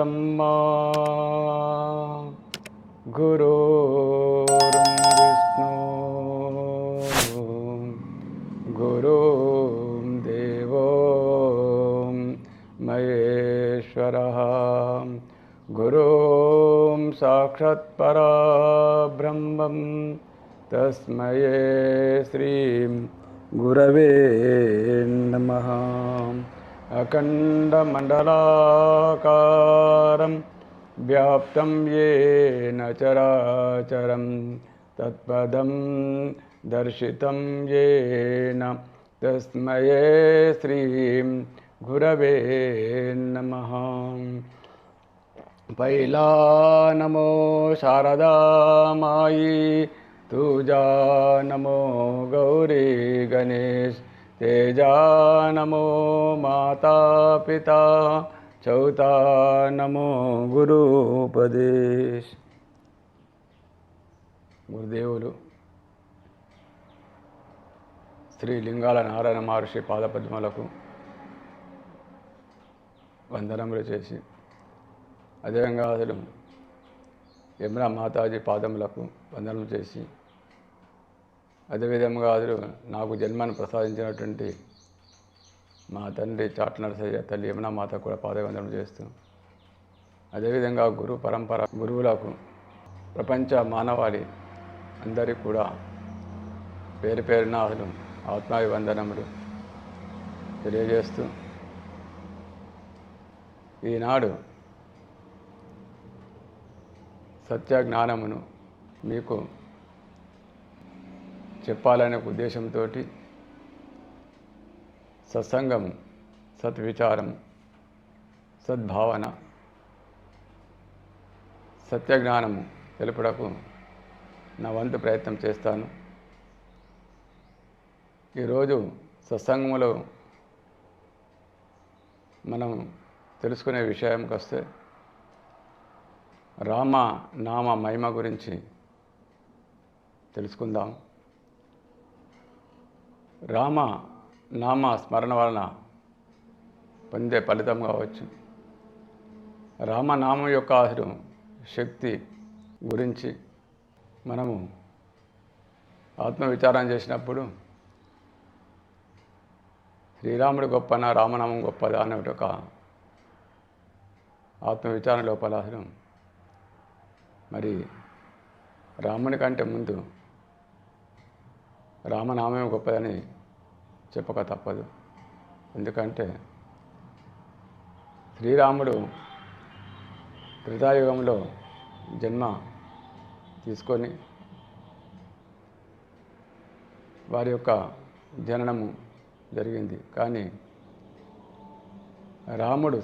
ब्रह्मा गुरुर्विष्णु गुरुर्देवो महेश्वरः गुरुं साक्षात् परब्रह्मं तस्मै श्री गुरवे नमः। अखण्डमण्डलाकारं व्याप्तं येन चराचरं तत्पदं दर्शितं येन तस्मै श्री गुरवे नमः। पहिला नमो शारदा माई, तुझा नमो गौरी गणेश, तेजा नमो माता पिता, चौथा नमो गुरुपदेश। గురుదేవులు శ్రీ లింగాల నారాయణ మహర్షి పాదపద్మలకు వందనములు చేసి, అదేవిధంగా అసలు యమునా మాతాజీ పాదములకు వందనములు చేసి, అదేవిధంగా అసలు నాకు జన్మను ప్రసాదించినటువంటి మా తండ్రి చాట్ల నరసయ్య తల్లి యమునా మాత కూడా పాదవందనం చేస్తూ, అదేవిధంగా గురు పరంపర గురువులకు ప్రపంచ మానవాళి అందరికీ కూడా పేరు పేరున అసలు ఆత్మాభివందనములు తెలియజేస్తూ, ఈనాడు సత్య జ్ఞానమును మీకు చెప్పాలనే ఉద్దేశంతో సత్సంగం, సద్విచారం, సద్భావన, సత్యజ్ఞానము తెలుపుటకు నా వంతు ప్రయత్నం చేస్తాను. ఈరోజు సత్సంగంలో మనం తెలుసుకునే విషయంకి వస్తే, రామ నామ మహిమ గురించి తెలుసుకుందాం. రామ నామ స్మరణ వలన పొందే ఫలితం కావచ్చు, రామనామం యొక్క అసలు శక్తి గురించి మనము ఆత్మవిచారం చేసినప్పుడు, శ్రీరాముడు గొప్పనా రామనామం గొప్పదా అనే ఒక ఆత్మవిచారం లోపల అసలు మరి రాముని కంటే ముందు రామనామమే గొప్పదని చెప్పక తప్పదు. ఎందుకంటే శ్రీరాముడు త్రేతాయుగంలో జన్మ తీసుకొని వారి యొక్క జననము జరిగింది. కానీ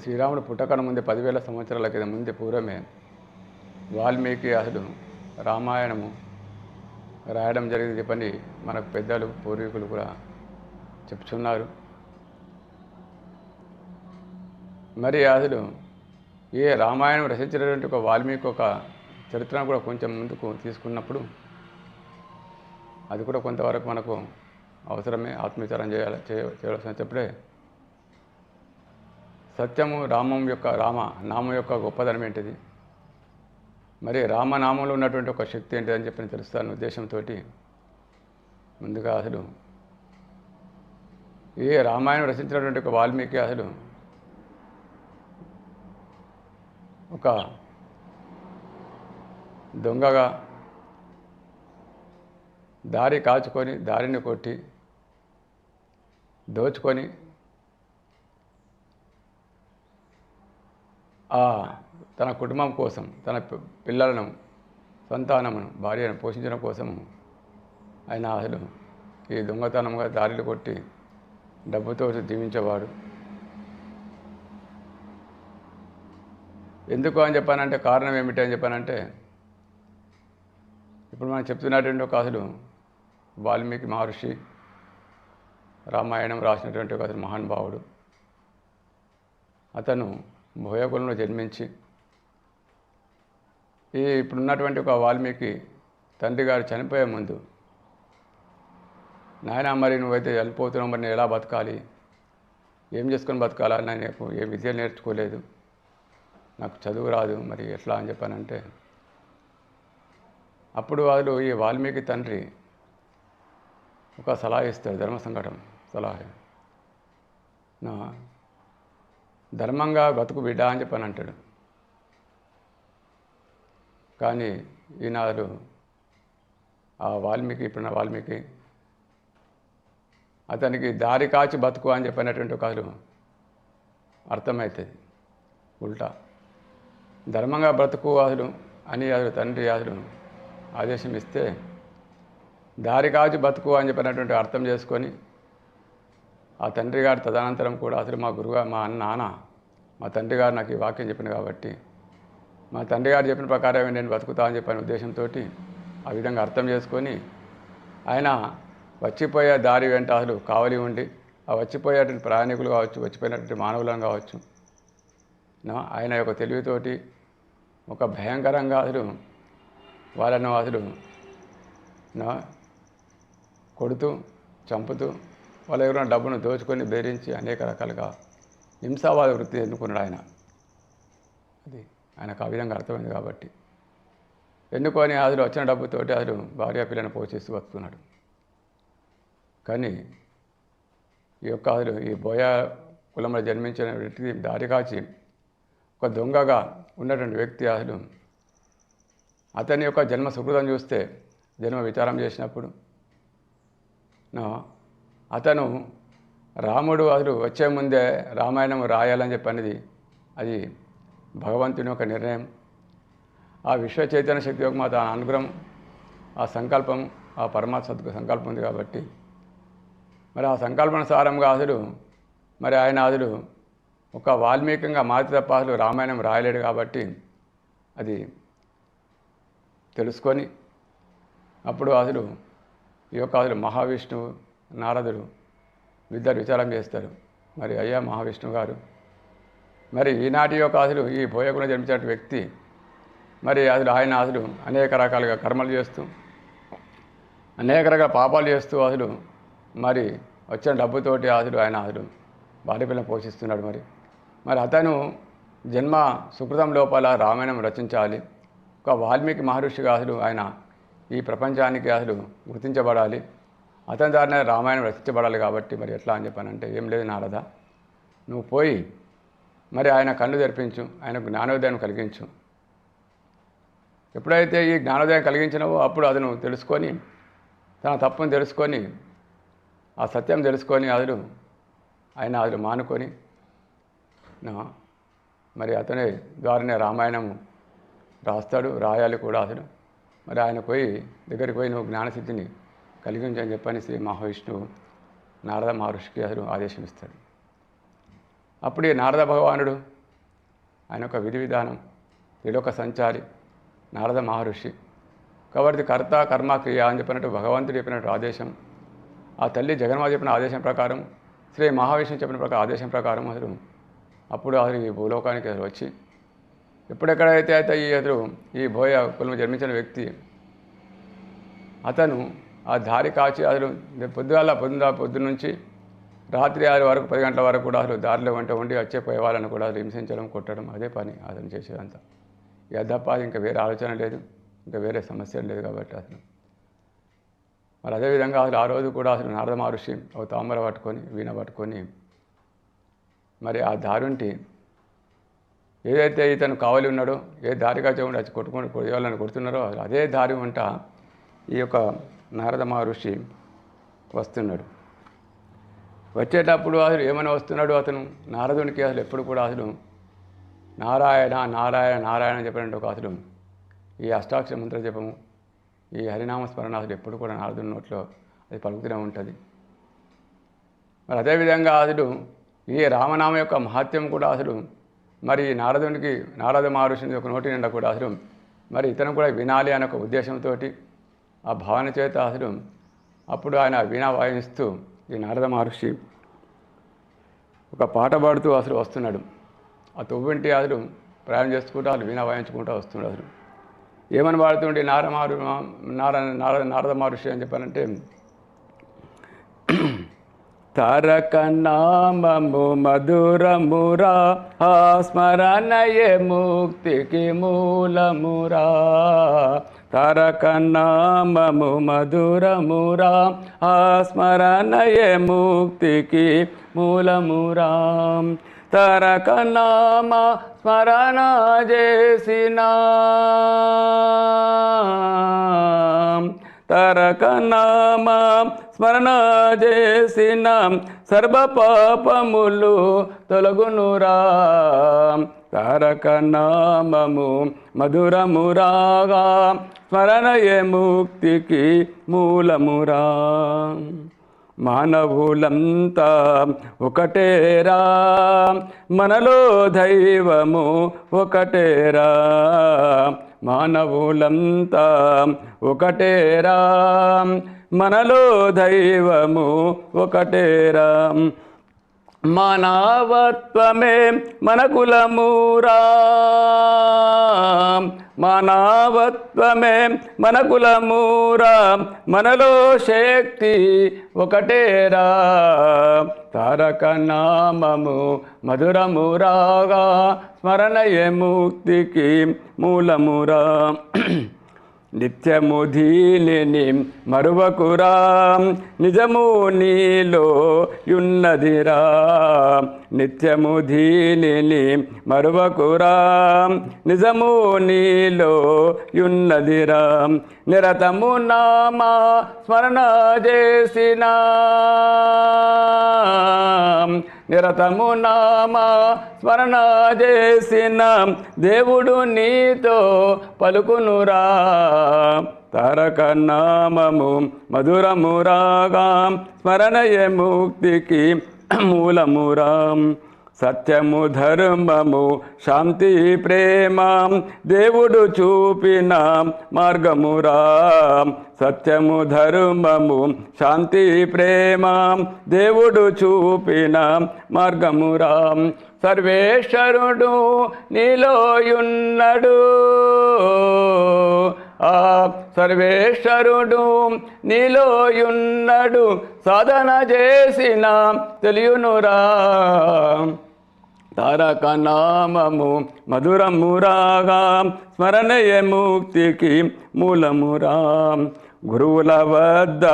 శ్రీరాముడు పుట్టకన ముందే 10,000 సంవత్సరాల కింద ముందే పూర్వమే వాల్మీకి అసలు రామాయణము రాయడం జరిగింది చెప్పని మనకు పెద్దలు పూర్వీకులు కూడా చెప్తున్నారు. మరి అసలు ఏ రామాయణం రచించినటువంటి ఒక వాల్మీకి ఒక చరిత్రను కూడా కొంచెం ముందుకు తీసుకున్నప్పుడు అది కూడా కొంతవరకు మనకు అవసరమే. ఆత్మవిచారం చేయవలసినప్పుడే సత్యము నామం యొక్క గొప్పదనం ఏంటిది, మరి రామనామంలో ఉన్నటువంటి ఒక శక్తి ఏంటిదని చెప్పి తెలుస్తాను ఉద్దేశంతో ముందుగా అసలు ఏ రామాయణం రచించినటువంటి ఒక వాల్మీకి అసలు ఒక దొంగగా దారి కాచుకొని దారిని కొట్టి దోచుకొని తన కుటుంబం కోసం, తన పిల్లలను, సంతానమును, భార్యను పోషించడం కోసము ఆయన అసలు ఈ దొంగతనంగా దారిలు కొట్టి డబ్బుతో జీవించేవాడు. ఎందుకు అని చెప్పానంటే, కారణం ఏమిటి అని చెప్పానంటే, ఇప్పుడు మనం చెప్తున్నటువంటి ఒక అసలు వాల్మీకి మహర్షి రామాయణం రాసినటువంటి ఒక మహానుభావుడు. అతను భోయకులంలో జన్మించి ఇప్పుడున్నటువంటి ఒక వాల్మీకి తండ్రి గారు చనిపోయే ముందు, నాయన మరి నువ్వైతే వెళ్ళిపోతున్నావు, మరి నేను ఎలా బతకాలి, ఏం చేసుకొని బతకాలా, నాకు ఏ విద్య నేర్చుకోలేదు, నాకు చదువు రాదు, మరి ఎట్లా అని చెప్పానంటే అప్పుడు వాళ్ళు ఈ వాల్మీకి తండ్రి ఒక సలహా ఇస్తాడు, ధర్మ సంకటం సలహా. నా ధర్మంగా బతుకు బిడ్డ అని చెప్పని అంటాడు. కానీ ఈనాడు ఆ వాల్మీకి, ఇప్పుడున్న వాల్మీకి అతనికి దారి కాచి బతుకు అని చెప్పినటువంటి ఒక అర్థమవుతుంది. ఉల్టా ధర్మంగా బ్రతుకు అసలు అని అసలు తండ్రి అసలు ఆదేశం ఇస్తే దారి కాచి బతుకు అని చెప్పినటువంటి అర్థం చేసుకొని ఆ తండ్రి గారు తదనంతరం కూడా అసలు మా గురువుగారు, మా నాన్న, మా తండ్రి గారు నాకు ఈ వాక్యం చెప్పిన కాబట్టి మా తండ్రి గారు చెప్పిన ప్రకారమే నేను బతుకుతా అని చెప్పిన ఉద్దేశంతో ఆ విధంగా అర్థం చేసుకొని ఆయన వచ్చిపోయే దారి వెంట అసలు కావలి ఉండి ఆ వచ్చిపోయేటువంటి ప్రయాణికులు కావచ్చు, వచ్చిపోయినటువంటి మానవులను కావచ్చు, ఆయన యొక్క తెలివితోటి ఒక భయంకరంగా అసలు వాళ్ళను అసలు కొడుతూ చంపుతూ వాళ్ళ దగ్గర డబ్బును దోచుకొని బెదిరించి అనేక రకాలుగా హింసావాద వృత్తి ఎన్నుకున్నాడు ఆయన. అది ఆయనకు ఆ విధంగా అర్థమైంది కాబట్టి ఎన్నుకొని అసలు వచ్చిన డబ్బుతోటి అసలు భార్య పిల్లను పోషిస్తూ వస్తున్నాడు. కానీ ఈ యొక్క అసలు ఈ బోయా కులంలో జన్మించిన వ్యక్తికి దారి కాచి ఒక దొంగగా ఉన్నటువంటి వ్యక్తి అసలు అతని యొక్క జన్మ సుకృతం చూస్తే, జన్మ విచారం చేసినప్పుడు అతను రాముడు అసలు వచ్చే ముందే రామాయణం రాయాలని చెప్పనేది అది భగవంతుని యొక్క నిర్ణయం. ఆ విశ్వ చైతన్య శక్తి యొక్క మాత అనుగ్రహం, ఆ సంకల్పం, ఆ పరమాత్మ సంకల్పం ఉంది కాబట్టి మరి ఆ సంకల్పానుసారంగా అసలు మరి ఆయన అసలు ఒక వాల్మీకంగా మారి తప్ప అసలు రామాయణం రాయలేడు కాబట్టి అది తెలుసుకొని అప్పుడు అసలు ఈ యొక్క అసలు మహావిష్ణువు నారదుడు ఇద్దరు విచారం చేస్తారు. మరి అయ్యా మహావిష్ణువు గారు, మరి ఈనాటి యొక్క అసలు ఈ బోయకులను జన్మించిన వ్యక్తి మరి అసలు ఆయన అసలు అనేక రకాలుగా కర్మలు చేస్తూ అనేక రకాల పాపాలు చేస్తూ అసలు మరి వచ్చిన డబ్బుతోటి అసలు ఆయన అసలు భార్య పిల్లని పోషిస్తున్నాడు. మరి అతను జన్మ సుకృతం లోపల రామాయణం రచించాలి, ఒక వాల్మీకి మహర్షిగా అసలు ఆయన ఈ ప్రపంచానికి అసలు గుర్తించబడాలి, అతని దారినే రామాయణం రచించబడాలి. కాబట్టి మరి ఎట్లా అని చెప్పానంటే ఏం లేదు నారద, నువ్వు పోయి మరి ఆయన కళ్ళు తెరిపించు, ఆయనకు జ్ఞానోదయం కలిగించు. ఎప్పుడైతే ఈ జ్ఞానోదయం కలిగించినవో అప్పుడు అతను తెలుసుకొని తన తప్పును తెలుసుకొని ఆ సత్యం తెలుసుకొని అసలు ఆయన అసలు మానుకొని మరి అతనే ద్వారానే రామాయణం రాస్తాడు, రాయాలి కూడా అసలు. మరి ఆయన పోయి దగ్గరికి పోయి నువ్వు జ్ఞానసిద్ధిని కలిగించని చెప్పని శ్రీ మహావిష్ణువు నారద మహర్షికి అసలు ఆదేశం ఇస్తాడు. అప్పుడు ఈ నారద భగవానుడు ఆయన యొక్క విధి విధానం త్రిలోక సంచారి నారద మహర్షి కాబట్టి కర్త కర్మ క్రియ అని చెప్పినట్టు భగవంతుడు చెప్పినట్టు ఆదేశం, ఆ తల్లి జగన్మాత చెప్పిన ఆదేశం ప్రకారం, శ్రీ మహావిష్ణువు చెప్పిన ఆదేశం ప్రకారం అసలు అప్పుడు అసలు ఈ భూలోకానికి అసలు వచ్చి ఎప్పుడెక్కడైతే అయితే ఈ బోయ కులం జన్మించిన వ్యక్తి అతను ఆ దారి కాచి అసలు పొద్దున్న నుంచి రాత్రి 6 వరకు 10 గంటల వరకు కూడా అసలు దారిలో వంట వండి వచ్చేపోయే వాళ్ళని కూడా హింసించడం, కొట్టడం, అదే పని అతను చేసేదంతా. ఇక తప్ప ఇంకా వేరే ఆలోచన లేదు, ఇంకా వేరే సమస్య లేదు. కాబట్టి అసలు మరి అదేవిధంగా అసలు ఆ రోజు కూడా అసలు నారద మహర్షి ఒక తామర పట్టుకొని వీణ పట్టుకొని మరి ఆ దారుంటి ఏదైతే ఇతను కావలి ఉన్నాడో, ఏ దారిగా చూడండి వచ్చి కొట్టుకొని కొయ్యాలని కొడుతున్నారో అదే దారి వంట ఈ యొక్క నారద మహర్షి వస్తున్నాడు. వచ్చేటప్పుడు అసలు ఏమైనా వస్తున్నాడు అతను నారదునికి అసలు ఎప్పుడు కూడా అసలు నారాయణ నారాయణ నారాయణ చెప్పినట్టు ఒక అసలు ఈ అష్టాక్షర మంత్ర జపము, ఈ హరినామస్మరణ అసలు ఎప్పుడు కూడా నారదుని నోట్లో అది పలుకుతూనే ఉంటుంది. మరి అదేవిధంగా అసలు ఈ రామనామ యొక్క మహత్యం కూడా అసలు మరి నారదునికి నారద మహర్షిని ఒక నోటి నిండా కూడా అసలు మరి ఇతను కూడా వినాలి అనే ఒక ఉద్దేశంతో ఆ భావన చేత అసలు అప్పుడు ఆయన వీణా వాయిస్తూ ఈ నారద మహర్షి ఒక పాట పాడుతూ అసలు వస్తున్నాడు. ఆ తొవ్వింటి అసలు ప్రయాణం చేసుకుంటూ అసలు వీణా వాయించుకుంటూ వస్తున్నాడు. అసలు ఏమని పాడుతుండే నారద మహర్షి అని చెప్పానంటే తారక నామము మధురమురా, ఆ స్మరణయే ముక్తికి మూలమురా. తారక నామము మధురమురా, ఆ స్మరణయే ముక్తికి మూలమురా. తారక నామ స్మరణ చేసిన, తారక నామ స్మరణ చేసిన సర్వ పాపములు తొలగునురా. తారక నామము మధురమురాగా, స్మరణయే ముక్తికి మూలమురా. మానవులంతా ఒకటేరా, మనలో దైవము ఒకటేరా. మానవులంతా ఒకటేరా, మనలో దైవము ఒకటేరా. మానవత్వమే మన కులమురా, మానవత్వమే మన కులమురా. మనలో శక్తి ఒకటేరా. తారక నామము మధురమురాగా, స్మరణయే ముక్తికి మూలమురా. నిత్యము దీనిని మరువకురా, నిజము నీలో యున్నదిరా. నిత్యము దీనిని మరువకురా, నిజము నీలో యున్నదిరా. నిరతము నామా స్మరణ చేసిన, నిరతము నామా స్మరణ చేసిన దేవుడు నీతో పలుకునురా. తారక నామము మధురమురాగా, స్మరణయే ముక్తికి మూలమురా. సత్యము ధర్మము శాంతి ప్రేమ దేవుడు చూపిన మార్గమురా. సత్యము ధర్మము శాంతి ప్రేమ దేవుడు చూపిన మార్గమురా. సర్వేశ్వరుడు నీలోయున్నడు, ఆ సర్వేశ్వరుడు నీలోయున్నడు. సాధన చేసిన తెలియునురా. తారక నామము మధురమురాగా, స్మరణయే ముక్తికి మూలమురా. గురువుల వద్ద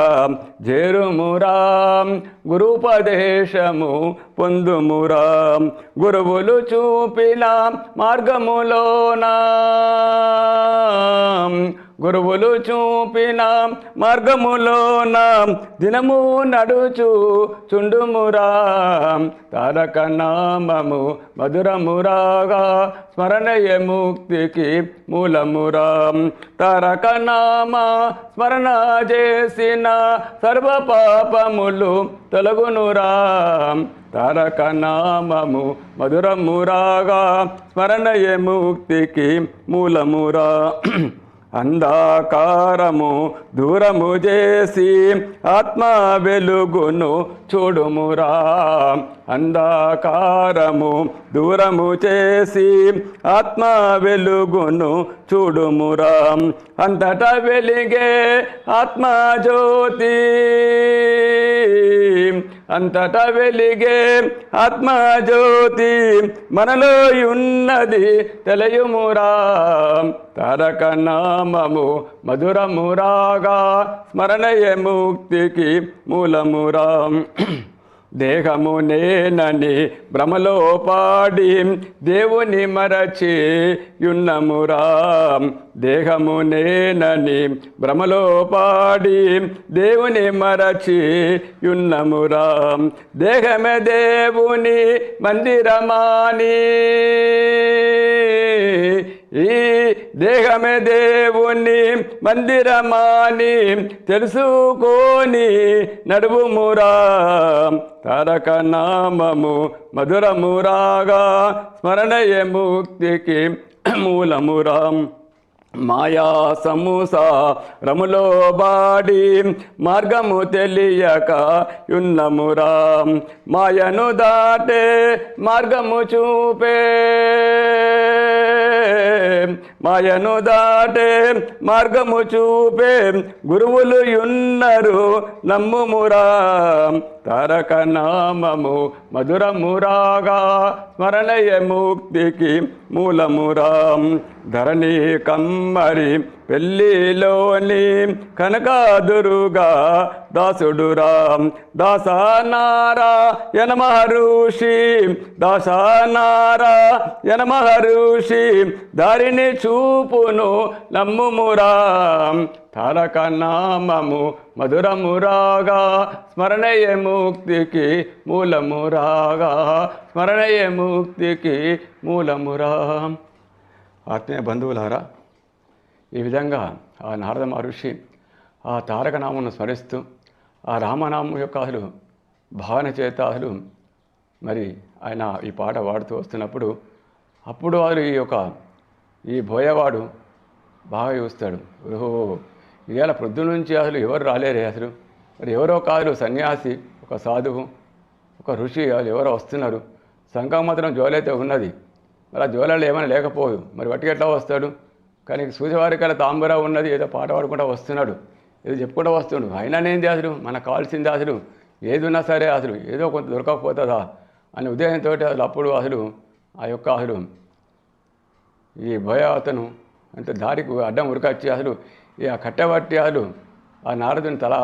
చేరుమురా, గురుపదేశము పొందుమురా. గురువులు చూపిన మార్గములోనా, గురువులు చూపిన మార్గములోన దినము నడుచు చుండుమురా. తారక నామము మధురమురాగా, స్మరణయే ముక్తికి మూలమురా. తారక నామ స్మరణ చేసిన సర్వ పాపములు తొలగునురా. తారక నామము మధురమురాగా, స్మరణయే ముక్తికి మూలమురా. అంధకారము దూరము చేసి ఆత్మ వెలుగును చూడుమురా. అంధకారము దూరము చేసి ఆత్మ వెలుగును చూడుమురా. అంతటా వెలిగే ఆత్మజ్యోతి, అంతటా వెలిగే ఆత్మజ్యోతి మనలో ఉన్నది తెలియుమురా. తారక నామము మధురమురాగా, స్మరణయే ముక్తికి మూలమురా. దేహము నేనని భ్రమలో పాడి దేవుని మరచి యున్నమురా. దేహము నేనని భ్రమలో పాడి దేవుని మరచి యున్నమురా. దేహమే దేవుని మందిరమాని, ఈ దేహమే దేవుని మందిరమాని తెలుసుకోని నడువుమురా. తారక నామము మధురమురాగా, స్మరణయే ముక్తికి మూలమురా. మాయా సంసారములో బాడి మార్గము తెలియక యున్నమురా. మాయను దాటే మార్గము చూపే, మాయను దాటే మార్గము చూపే గురువులు యున్నరు నమ్ముమురా. తారక నామము మధురమురాగా స్మరణయ ముక్తికి మూలమురాం ధరణి కమ్మరి పెళ్ళిలోని కనకాదురుగా దాసుడురాం దాసనారాయణ మహర్షి దాసనారాయణ మహర్షి దారిని చూపును నమ్ముమురాం తారక నామము మధురమురాగా స్మరణయ ముక్తికి మూలమురాగా స్మరణయ ముక్తికి మూలమురా. ఆత్మీయ బంధువులారా, ఈ విధంగా ఆ నారద మహర్షి ఆ తారక నామమును స్మరిస్తూ ఆ రామనామం యొక్క అసలు భావన చేత అసలు మరి ఆయన ఈ పాట పాడుతూ వస్తున్నప్పుడు అప్పుడు అసలు ఈ బోయవాడు బాగా చూస్తాడు. ఓహో, ఇవాళ ప్రొద్దు నుంచి అసలు ఎవరు రాలేరే, అసలు మరి ఎవరో కాదు సన్యాసి, ఒక సాధువు, ఒక ఋషి వాళ్ళు ఎవరో వస్తున్నారు. సంఘం మాత్రం జోలైతే ఉన్నది, మరి ఆ జోలలో ఏమైనా లేకపోదు, మరి వాటికి ఎట్లా వస్తాడు? కానీ సూచవారికల తాంబూరా ఉన్నది, ఏదో పాట పాడుకుంటూ వస్తున్నాడు, ఏదో చెప్పుకుంటూ వస్తున్నాడు. అయినా నేను అసలు మనకు కావాల్సింది అసలు ఏది ఉన్నా సరే అసలు ఏదో కొంత దొరకకపోతుందా అనే ఉదయంతో అసలు అప్పుడు అసలు ఆ యొక్క అసలు ఈ భయ అతను అంటే దారికి అడ్డం ఉరకచ్చి అసలు ఆ కట్టబట్టి అసలు ఆ నారదుని తల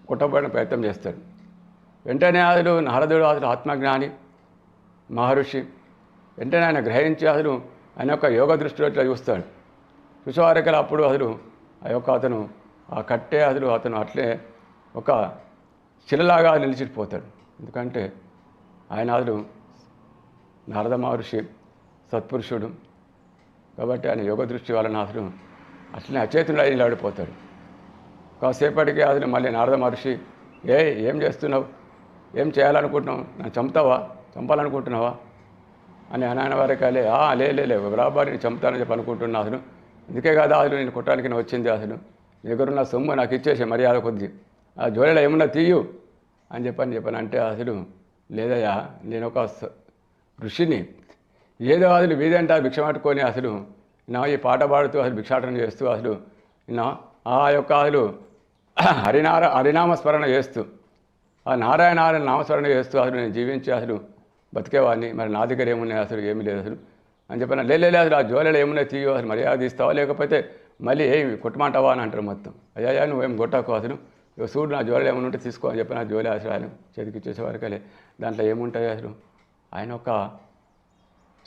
కుట్టబడిన ప్రయత్నం చేస్తాడు. వెంటనే అసలు నారదుడు అసలు ఆత్మజ్ఞాని మహర్షి, వెంటనే ఆయన గ్రహించి అసలు ఆయన యొక్క యోగ దృష్టిలో ఇట్లా చూస్తాడు. చూసేవారికల్లా అప్పుడు అసలు ఆ యొక్క అతను ఆ కట్టే అసలు అతను అట్లే ఒక శిలలాగా నిలిచిపోతాడు. ఎందుకంటే ఆయన అసలు నారద మహర్షి సత్పురుషుడు కాబట్టి ఆయన యోగ దృష్టి వలన అసలు అట్లనే అచేతుడు నిలబడిపోతాడు. కాసేపటికి అసలు మళ్ళీ నారద మహర్షి, ఏం చేస్తున్నావు, ఏం చేయాలనుకుంటున్నావు, నన్ను చంపాలనుకుంటున్నావా అని అనాయన వారికి లే బరాబరిని చంపుతానని చెప్పి అనుకుంటున్నా అసలు, అందుకే కదా అసలు నేను కొట్టడానికి నేను వచ్చింది, అసలు నీ దగ్గరున్న సొమ్ము నాకు ఇచ్చేసి మర్యాద కొద్ది ఆ జోలిలో ఏమన్నా తీయు అని చెప్పాను అంటే అసలు లేదయ్యా, నేను ఒక ఋషిని, ఏదో అసలు వీధంటే భిక్ష పట్టుకొని అసలు నా ఈ పాట పాడుతూ అసలు భిక్షాటన చేస్తూ అసలు నా ఆ యొక్క అసలు హరినామస్మరణ చేస్తూ ఆ నారాయణ నామస్మరణ చేస్తూ అసలు నేను జీవించి అసలు బతికేవాడిని, మరి నా దగ్గర ఏమున్నాయి అసలు ఏమీ లేదు అసలు అని చెప్పాను. లేదు అసలు ఆ జోలలో ఏమున్నాయి తీయో, అసలు మర్యాద ఇస్తావా లేకపోతే మళ్ళీ ఏమి కొట్టమంటావా అని అంటారు. మొత్తం అయ్యా నువ్వేం కొట్టకు, అసలు చూడు నా జోలలో ఏమైనా ఉంటే తీసుకో అని చెప్పి నా జోలే అసలు ఆయన చేతికి ఇచ్చేసేవారికలే దాంట్లో ఏముంటాయి అసలు. ఆయన ఒక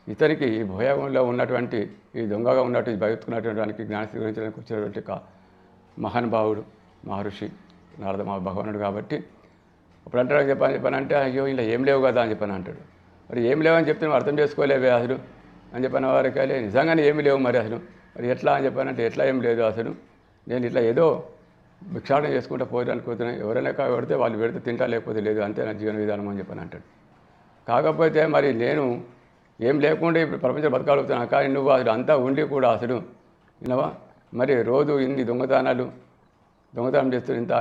ఇతనికి ఈ భోయంలో ఉన్నటువంటి ఈ దొంగగా ఉన్నటువంటి బతుకున్నటువంటి జ్ఞానస్థితి గురించడానికి వచ్చినటువంటి మహానుభావుడు మహర్షి నారద భగవానుడు కాబట్టి అప్పుడు అంటాడు చెప్పానంటే అయ్యో ఇలా ఏం లేవు కదా అని చెప్పని అంటాడు. మరి ఏం లేవని చెప్తే నువ్వు అర్థం చేసుకోలేవే అసలు అని చెప్పిన వారికి నిజంగానే ఏమి లేవు మరి అసలు మరి ఎట్లా అని చెప్పానంటే ఎట్లా ఏం లేదు అసలు, నేను ఇట్లా ఏదో భిక్షాటన చేసుకుంటూ పోయి అనుకుంటున్నాను, ఎవరైనా పెడితే వాళ్ళు పెడితే తింటా లేకపోతే లేదు, అంతే నా జీవన విధానం అని చెప్పని అంటాడు. కాకపోతే మరి నేను ఏం లేకుండా ఇప్పుడు ప్రపంచం బతకాలుగుతున్నాను, కానీ నువ్వు అసలు అంతా ఉండి కూడా అసలు వినవా, మరి రోజు ఇన్ని దొంగతనం చేస్తున్నావు, ఇంత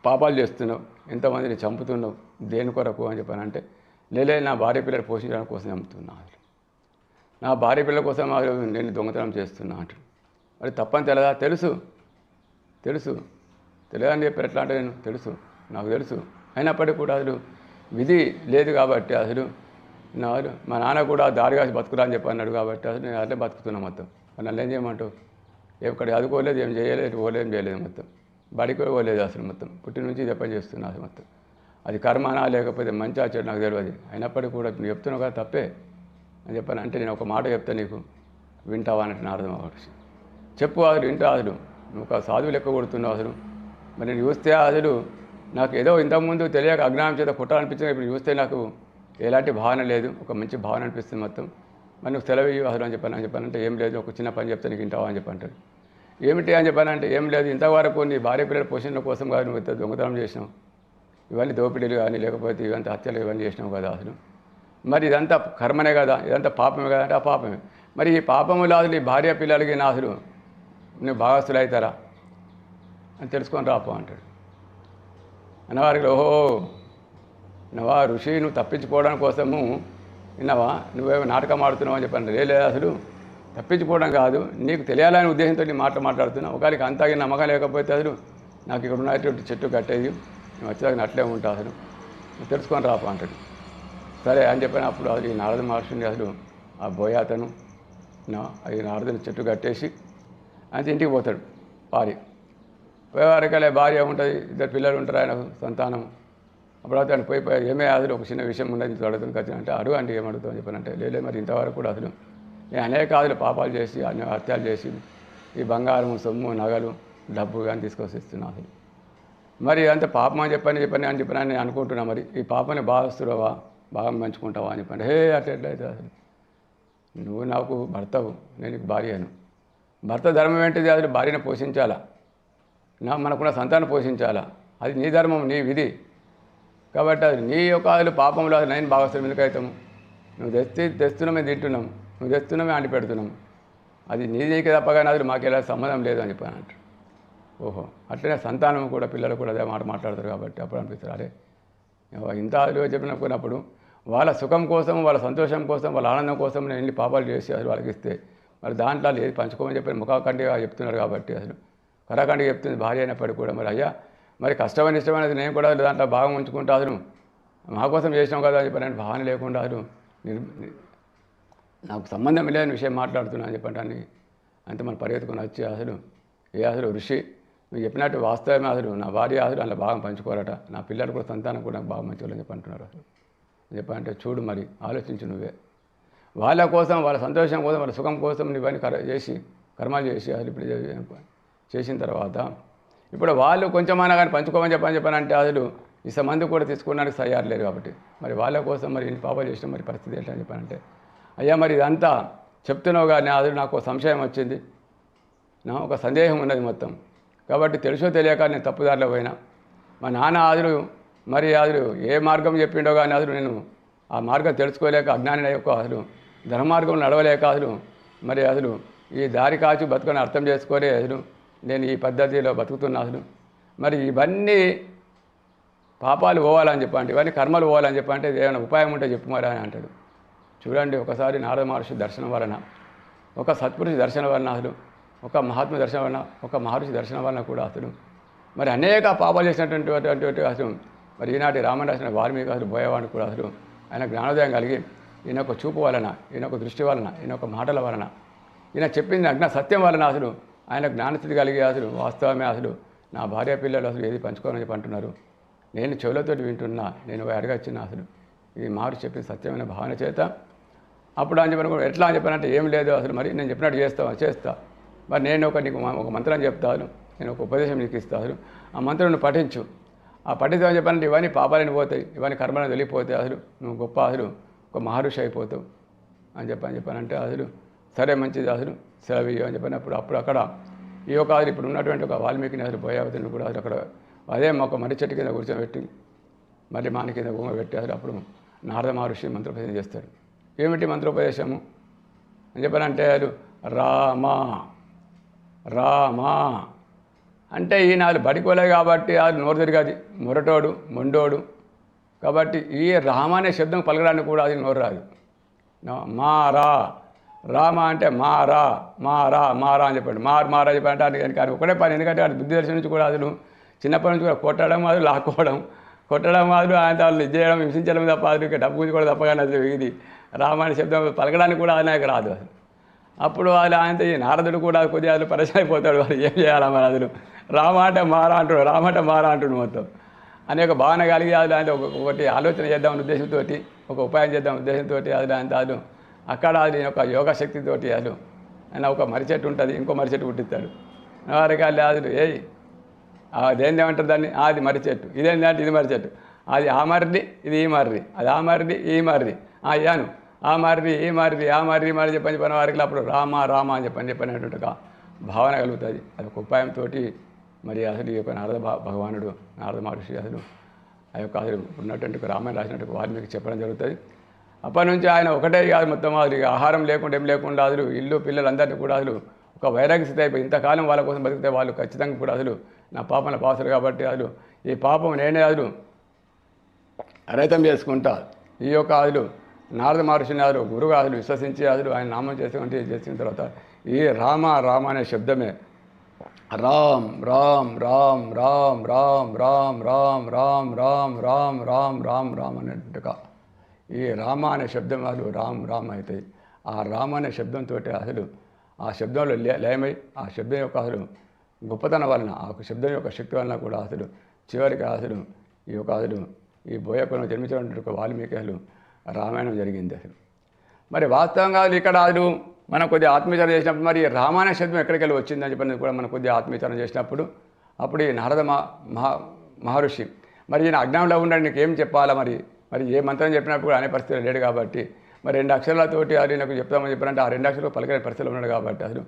పాపాలు చేస్తున్నావు, ఎంతమందిని చంపుతున్నావు, దేని కొరకు అని చెప్పానంటే లేలే నా భార్య పిల్లలు పోషించడం కోసం చంపుతున్నా, అసలు నా భార్య పిల్లల కోసం నేను దొంగతనం చేస్తున్నా అంటాడు. మరి తప్పని తెలుసు తెలియదని చెప్పి ఎట్లా అంటే నేను నాకు తెలుసు అయినప్పటికీ కూడా అసలు విధి లేదు కాబట్టి అసలు మా నాన్న కూడా దారిగా బతుకురా అని చెప్పి అన్నాడు కాబట్టి అసలు నేను అట్లే బతుకుతున్నా మొత్తం. మరి నన్ను ఏం చేయమంటావు, ఎక్కడ చదువుకోలేదు, ఏం చేయలేదు, ఏం చేయలేదు, మొత్తం బడికి పోలేదు అసలు, మొత్తం పుట్టిన నుంచి ఇది పని చేస్తున్నా అసలు మొత్తం. అది కర్మనా లేకపోతే మంచి చెడు నాకు తెలియదు, అయినప్పటికీ కూడా నువ్వు చెప్తున్నావు కదా తప్పే అని చెప్పాను. అంటే నేను ఒక మాట చెప్తా నీకు వింటావా అన్నట్టు నారదం అవ్వచ్చు. చెప్పు అసలు వింటా, అసలు నువ్వు ఒక సాధువు లెక్క కొడుతున్నావు అసలు. మరి నేను చూస్తే అసలు నాకు ఏదో ఇంతకుముందు తెలియక అజ్ఞానం చేత కొట్టాలనిపించింది, ఇప్పుడు చూస్తే నాకు ఎలాంటి భావన లేదు, ఒక మంచి భావన అనిపిస్తుంది మొత్తం. మరి నువ్వు సెలవు అసలు అని చెప్పానంటే ఏం లేదు, ఒక చిన్న పని చెప్తే నీకు వింటావా అని చెప్పంటాడు. ఏమిటి అని చెప్పానంటే ఏం లేదు, ఇంతవరకు నీ భార్య పిల్లల పోషణ కోసం కాదు నువ్వు దొంగతనం చేసినావు, ఇవన్నీ దోపిడీలు కానీ లేకపోతే ఇవంతా హత్యలు ఇవన్నీ చేసినావు కదా అసలు. మరి ఇదంతా కర్మనే కదా, ఇదంతా పాపమే కదా అంటే ఆ పాపమే. మరి ఈ పాపములు అసలు ఈ భార్య పిల్లలకి నా అసలు నువ్వు భాగస్తులు అవుతారా అని తెలుసుకొని రాపో అంటాడు. అన్నవారికి ఓహో విన్నవా ఋషి, నువ్వు తప్పించుకోవడం కోసము విన్నావా, నువ్వేమో నాటకం ఆడుతున్నావు అని చెప్పాను. లేదు అసలు తప్పించుకోవడం కాదు, నీకు తెలియాలనే ఉద్దేశంతో నీ మాట్లాడుతున్నావు. ఒకరికి అంతగా నమ్మకం లేకపోతే అసలు నాకు ఇక్కడ ఉన్నటువంటి చెట్టు కట్టేది, నేను వచ్చేదాకా నేను అట్లే ఉంటా అసలు తెలుసుకొని రాపా అంటాడు. సరే అని చెప్పినప్పుడు అసలు ఈ నారద మహర్షిని అసలు ఆ బోయాతను ఈ నారదుని చెట్టు కట్టేసి ఆయన ఇంటికి పోతాడు. భార్య పోయేవారికలే భార్య ఉంటుంది, ఇద్దరు పిల్లలు ఉంటారు, ఆయన సంతానం. అప్పుడు అతను పోయి ఏమే అసలు ఒక చిన్న విషయం ఉన్నది అడుగుతాను ఖచ్చితంగా అంటే అడుగు అంటే ఏమడుగుతావు అని చెప్పానంటే లేదు మరి ఇంతవరకు కూడా అసలు నేను అనేక అసలు పాపాలు చేసి అన్ని హత్యలు చేసి ఈ బంగారం సొమ్ము నగలు డబ్బు కానీ తీసుకొచ్చి ఇస్తున్నా అసలు మరి అంత పాపం అని చెప్పని నేను అనుకుంటున్నా. మరి ఈ పాపని బాగా వస్తున్నావా, బాగా మంచుకుంటావా అని చెప్పండి. హే అట్లయితే అసలు నువ్వు నాకు భర్తవు, నేను నీకు భార్యను. భర్త ధర్మం ఏంటిది? అసలు భార్యను పోషించాలా, మనకున్న సంతానం పోషించాలా, అది నీ ధర్మం, నీ విధి. కాబట్టి అది నీ యొక్క అసలు పాపంలో అది నేను బాగా వస్తుంది ఎందుకైతాము. నువ్వు తెస్తున్నామే తింటున్నాం, నువ్వు తెస్తున్నామే అంటి పెడుతున్నాం, అది నీకు తప్పగానే అది మాకు ఎలా సంబంధం లేదు అని చెప్పాను అంటారు. ఓహో అట్లనే సంతానం కూడా పిల్లలు కూడా అదే మాట మాట్లాడతారు. కాబట్టి అప్పుడు అనిపిస్తారు అరే ఇంత అదిలో చెప్పినప్పుడు వాళ్ళ సుఖం కోసం, వాళ్ళ సంతోషం కోసం, వాళ్ళ ఆనందం కోసం నేను ఎన్ని పాపాలు చేసి అసలు వాళ్ళకి ఇస్తే మరి దాంట్లో ఏది పంచుకోమని చెప్పి ముఖాఖండిగా చెప్తున్నారు. కాబట్టి అసలు కరాఖండిగా చెప్తుంది భార్య అయినప్పటికీ కూడా మరి అయ్యా మరి కష్టమైన ఇష్టమైనది నేను కూడా దాంట్లో భాగం ఉంచుకుంటా అసలు మా కోసం చేసినాం కదా అని చెప్పి నేను భావన లేకుండా అసలు నాకు సంబంధం లేని విషయం మాట్లాడుతున్నా అని చెప్పండి. అంతే మనం పరిగెత్తుకుని వచ్చి అసలు అసలు ఋషి నువ్వు చెప్పినట్టు వాస్తవమే, అసలు నా భార్య అసలు అందులో భాగం పంచుకోరట, నా పిల్లలు కూడా సంతానం కూడా నాకు బాగా మంచివాళ్ళని చెప్పి అంటున్నారు. అసలు చెప్పంటే చూడు మరి ఆలోచించు నువ్వే, వాళ్ళ కోసం, వాళ్ళ సంతోషం కోసం, వాళ్ళ సుఖం కోసం నువ్వని కర్మాలు చేసి అసలు ఇప్పుడు చేసిన తర్వాత ఇప్పుడు వాళ్ళు కొంచెమైనా కానీ పంచుకోమని చెప్పానంటే అసలు ఈ సంబంధం కూడా తీసుకోవడానికి తయారు లేరు. కాబట్టి మరి వాళ్ళ కోసం మరి ఇన్ని పాపాలు చేసిన మరి పరిస్థితి ఏంటని చెప్పానంటే అయ్యా మరి ఇదంతా చెప్తున్నావు కానీ అసలు నాకు ఒక సంశయం వచ్చింది, నా ఒక సందేహం ఉన్నది మొత్తం. కాబట్టి తెలుసో తెలియక నేను తప్పుదారిలో పోయినా, మా నాన్న అసలు మరి అసలు ఏ మార్గం చెప్పిండో కానీ అసలు నేను ఆ మార్గం తెలుసుకోలేక అజ్ఞాని యొక్క అసలు ధర్మార్గం నడవలేక అసలు మరి అసలు ఈ దారి కాచి బతుకొని అర్థం చేసుకొని అసలు నేను ఈ పద్ధతిలో బతుకుతున్నా. అసలు మరి ఇవన్నీ పాపాలు పోవాలని చెప్పండి, ఇవన్నీ కర్మలు పోవాలని చెప్పంటే ఏమైనా ఉపాయం ఉంటే చెప్పు మరి అని అంటాడు. చూడండి ఒకసారి నారద మహర్షి దర్శనం వలన, ఒక సత్పురుషి దర్శనం వలన, అసలు ఒక మహాత్మ దర్శనం వలన, ఒక మహర్షి దర్శనం వలన కూడా అసలు మరి అనేక పాపాలు చేసినటువంటి అసలు మరి ఈనాటి రామాయణ రాసిన వాల్మీకి అసలు పోయేవాడిని కూడా అసలు ఆయన జ్ఞానోదయం కలిగి ఈయన ఒక చూపు వలన, ఈయన ఒక దృష్టి వలన, ఈయన ఒక మాటల వలన, ఈయన చెప్పింది అజ్ఞ సత్యం వలన అసలు ఆయన జ్ఞానస్థితి కలిగి అసలు వాస్తవమే అసలు నా భార్య పిల్లలు అసలు ఏది పంచుకోవాలని చెప్పి అంటున్నారు, నేను చెవులతో వింటున్నా, నేను అడగచ్చిన అసలు ఈ మారు చెప్పిన సత్యమైన భావన చేత అప్పుడు అని చెప్పిన కూడా ఎట్లా అని చెప్పానంటే ఏం లేదు అసలు మరి నేను చెప్పినట్టు చేస్తా మరి నేను నీకు ఒక మంత్రం చెప్తాను, నేను ఒక ఉపదేశం నీకు ఇస్తాను, ఆ మంత్రం నువ్వు పఠించు, ఆ పఠించమని చెప్పానంటే ఇవన్నీ పాపాలని పోతాయి, ఇవన్నీ కర్మలను వెళ్ళిపోతాయి, అసలు నువ్వు గొప్ప అసలు ఒక మహర్షి అయిపోతావు అని చెప్పానంటే అసలు సరే మంచిది అసలు సెలవు అని చెప్పినప్పుడు అప్పుడు అక్కడ ఈ యొక్క ఇప్పుడు ఉన్నటువంటి ఒక వాల్మీకిని అసలు పోయావతిని కూడా అసలు అక్కడ అదే ఒక మర్రి చెట్టు కింద కూర్చోబెట్టి మళ్ళీ మాన కింద గుమ్మ పెట్టి అసలు అప్పుడు నారద మహర్షి మంత్రోపదేశం చేస్తాడు. ఏమిటి మంత్రోపదేశము అని చెప్పానంటే అది రామా రామా అంటే ఈ నాలుగు బడికోలే కాబట్టి అది నోరు తిరిగది, మొరటోడు మొండోడు కాబట్టి ఈ రామ అనే శబ్దం పలకడానికి కూడా అది నోరు రాదు. మారా రామ అంటే మారా అని చెప్పాడు, మారా చెప్పాడంటే అది కానీ ఒకటే పని, ఎందుకంటే అది బుద్ధి దర్శనం నుంచి కూడా అసలు చిన్నప్పటి నుంచి కూడా కొట్టడం అది లాక్కోవడం, కొట్టడం అది ఆయన వాళ్ళు ఇది చేయడం హింసించడం తప్ప అది డబ్బు గురించి కూడా తప్పగానే అది ఇది రామ అనే శబ్దం పలకడానికి కూడా అది నాకు రాదు అసలు. అప్పుడు అది ఆయనతో ఈ నారదుడు కూడా కొద్దిగా అసలు పరిచయం అయిపోతాడు, వాళ్ళు ఏం చేయాలా మరి అసలు రామ అంటే మారా అంటుడు మొత్తం అనేక భావన కలిగి అది అంటే ఒకటి ఆలోచన చేద్దామని ఉద్దేశంతో, ఒక ఉపాయం చేద్దాం ఉద్దేశంతో అది ఆయన అసలు అక్కడ అది ఒక యోగా శక్తితోటి అసలు ఆయన ఒక మర్రి చెట్టు ఉంటుంది, ఇంకో మర్రి చెట్టు పుట్టిస్తాడు. వారికి అసలు అదేంటి ఏమంటారు దాన్ని, అది మర్రి చెట్టు, ఇదేంటంటే ఇది మర్రి చెట్టు, అది ఆ మర్రి ఇది ఈ మర్రి, అది ఆ మర్రి ఈ మర్రి, అయ్యాను ఆ మర్రి ఈ మర్రి చెప్పని చెప్పిన వారికి అప్పుడు రామ అని చెప్పినటువంటి ఒక భావన కలుగుతుంది. అది ఒక ఉపాయంతో మరి అసలు ఈ యొక్క భగవానుడు నారద మహర్షి అసలు ఆ యొక్క అసలు ఉన్నటువంటి రామాయణ రాసినట్టు వాల్మీకి చెప్పడం జరుగుతుంది. అప్పటి నుంచి ఆయన ఒకటే కాదు మొత్తం అది ఆహారం లేకుండా ఏం లేకుండా అసలు ఇల్లు పిల్లలందరినీ కూడా అసలు ఒక వైరాగ్య స్థితి అయిపోయి ఇంతకాలం వాళ్ళ కోసం బతికితే వాళ్ళు ఖచ్చితంగా కూడా అసలు నా పాపన పాసులు కాబట్టి అసలు ఈ పాపం నేనే అసలు అరైతం చేసుకుంటా. ఈ యొక్క అసలు నారద మహర్షిని అసలు గురువుగా అసలు విశ్వసించి అసలు ఆయన నామం చేసిన తర్వాత ఈ రామ అనే శబ్దమే రామ్ రామ్ రామ్ రామ్ రామ్ రామ్ రామ్ రామ్ రామ్ రామ్ రామ్ రామ్ రామ్ అనేట్టుగా ఈ రామ అనే శబ్దం అసలు రామ్ రామ్ అవుతాయి. ఆ రామ్ అనే శబ్దంతో అసలు ఆ శబ్దంలో లయమై ఆ శబ్దం యొక్క అసలు గొప్పతనం వలన ఆ శబ్దం యొక్క శక్తి వలన కూడా అసలు చివరికి అసలు ఈ యొక్క అసలు ఈ బోయకులను జన్మించినటువంటి వాల్మీకి అసలు రామాయణం జరిగింది. అసలు మరి వాస్తవంగా ఇక్కడ అసలు మనం కొద్దిగా ఆత్మీయచరణ చేసినప్పుడు మరి రామాయణ శబ్దం ఎక్కడికి వెళ్ళి వచ్చిందని చెప్పి కూడా మనం కొద్దిగా ఆత్మీయచరణ చేసినప్పుడు అప్పుడు ఈ నారద మహర్షి మరి ఈయన అజ్ఞానంలో ఉన్నాడు, నీకు ఏం చెప్పాలా, మరి ఏ మంత్రం చెప్పినప్పుడు కూడా అనే పరిస్థితిలో లేడు కాబట్టి మరి 2 అక్షరాలతోటి అది నాకు చెప్తామని చెప్పారంటే ఆ 2 అక్షరాలు పలికే పరిస్థితిలో ఉన్నాడు కాబట్టి అసలు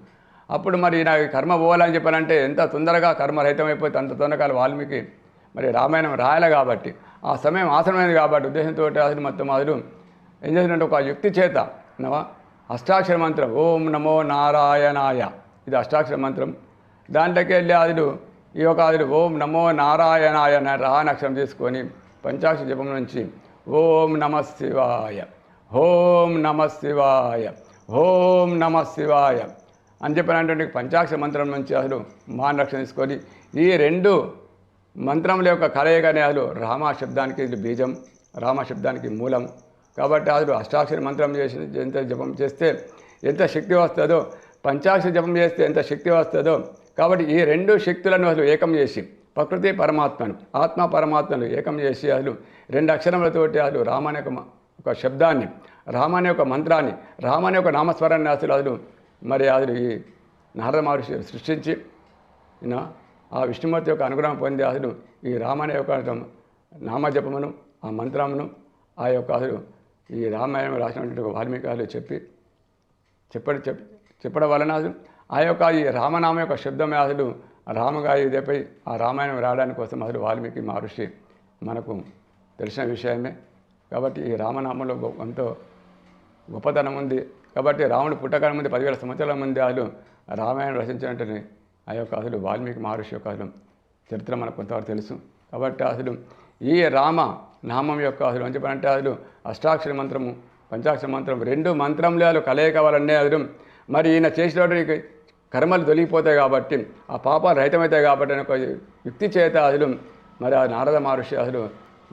అప్పుడు మరి నాకు కర్మ పోవాలని చెప్పాలంటే ఎంత తొందరగా కర్మ రహితమైపోతే అంత తొందరగా వాల్మీకి మరి రామాయణం రాయాలి కాబట్టి ఆ సమయం ఆసనమైంది కాబట్టి ఉద్దేశంతో అసలు మొత్తం అసలు ఏం చేసినట్టు ఒక యుక్తి చేత అష్టాక్షర మంత్రం ఓం నమో నారాయణాయ, ఇది అష్టాక్షర మంత్రం. దాంట్లోకి వెళ్ళి అసలు ఈ యొక్క అసలు ఓం నమో నారాయణాయ రాని అక్షరం తీసుకొని పంచాక్షర జపం నుంచి ఓం నమ శివాయ ఓం నమ శివాయ ఓం నమ శివాయ అని చెప్పినటువంటి పంచాక్షర మంత్రం నుంచి అసలు మానరక్షణ తీసుకొని ఈ 2 మంత్రముల యొక్క కలయికనే అసలు రామ శబ్దానికి ఇది బీజం, రామ శబ్దానికి మూలం కాబట్టి అసలు అష్టాక్షర మంత్రం చేసి ఎంత జపం చేస్తే ఎంత శక్తి వస్తుందో, పంచాక్షర జపం చేస్తే ఎంత శక్తి వస్తుందో కాబట్టి ఈ 2 శక్తులను అసలు ఏకం చేసి ప్రకృతి పరమాత్మను ఆత్మ పరమాత్మను ఏకం చేసి అసలు 2 అక్షరములతోటి అసలు రామాని ఒక శబ్దాన్ని, రామాని యొక్క మంత్రాన్ని, రామాని యొక్క నామస్వరాన్ని అసలు మరి అసలు ఈ నారద మహర్షి సృష్టించి ఆ విష్ణుమూర్తి యొక్క అనుగ్రహం పొంది అసలు ఈ రామాని యొక్క నామజపమును ఆ మంత్రమును ఆ యొక్క అసలు ఈ రామాయణం రాసినటువంటి వాల్మీకి చెప్పడం వలన అసలు ఆ యొక్క ఈ రామనామ యొక్క శబ్దమే అసలు రామగా ఇదేపై ఆ రామాయణం రావడానికి కోసం అసలు వాల్మీకి మహర్షి మనకు తెలిసిన విషయమే. కాబట్టి ఈ రామనామంలో ఎంతో గొప్పతనం ఉంది కాబట్టి రాముడు పుట్టకన ముందు 10,000 సంవత్సరాల ముందు అసలు రామాయణం రచించినట్టు ఆ యొక్క అసలు వాల్మీకి మహర్షి యొక్క అసలు చరిత్ర మనకు కొంతవరకు తెలుసు. కాబట్టి అసలు ఈ రామ నామం యొక్క అసలు అని చెప్పాలంటే అసలు అష్టాక్షర మంత్రము పంచాక్షర మంత్రం 2 మంత్రములు కలయిక వలనే అసలు మరి ఈయన చేసినటువంటి కర్మలు తొలగిపోతాయి కాబట్టి ఆ పాపాలు రహితమవుతాయి కాబట్టి అని ఒక యుక్తి చేత అసలు మరి ఆ నారద మహర్షి అసలు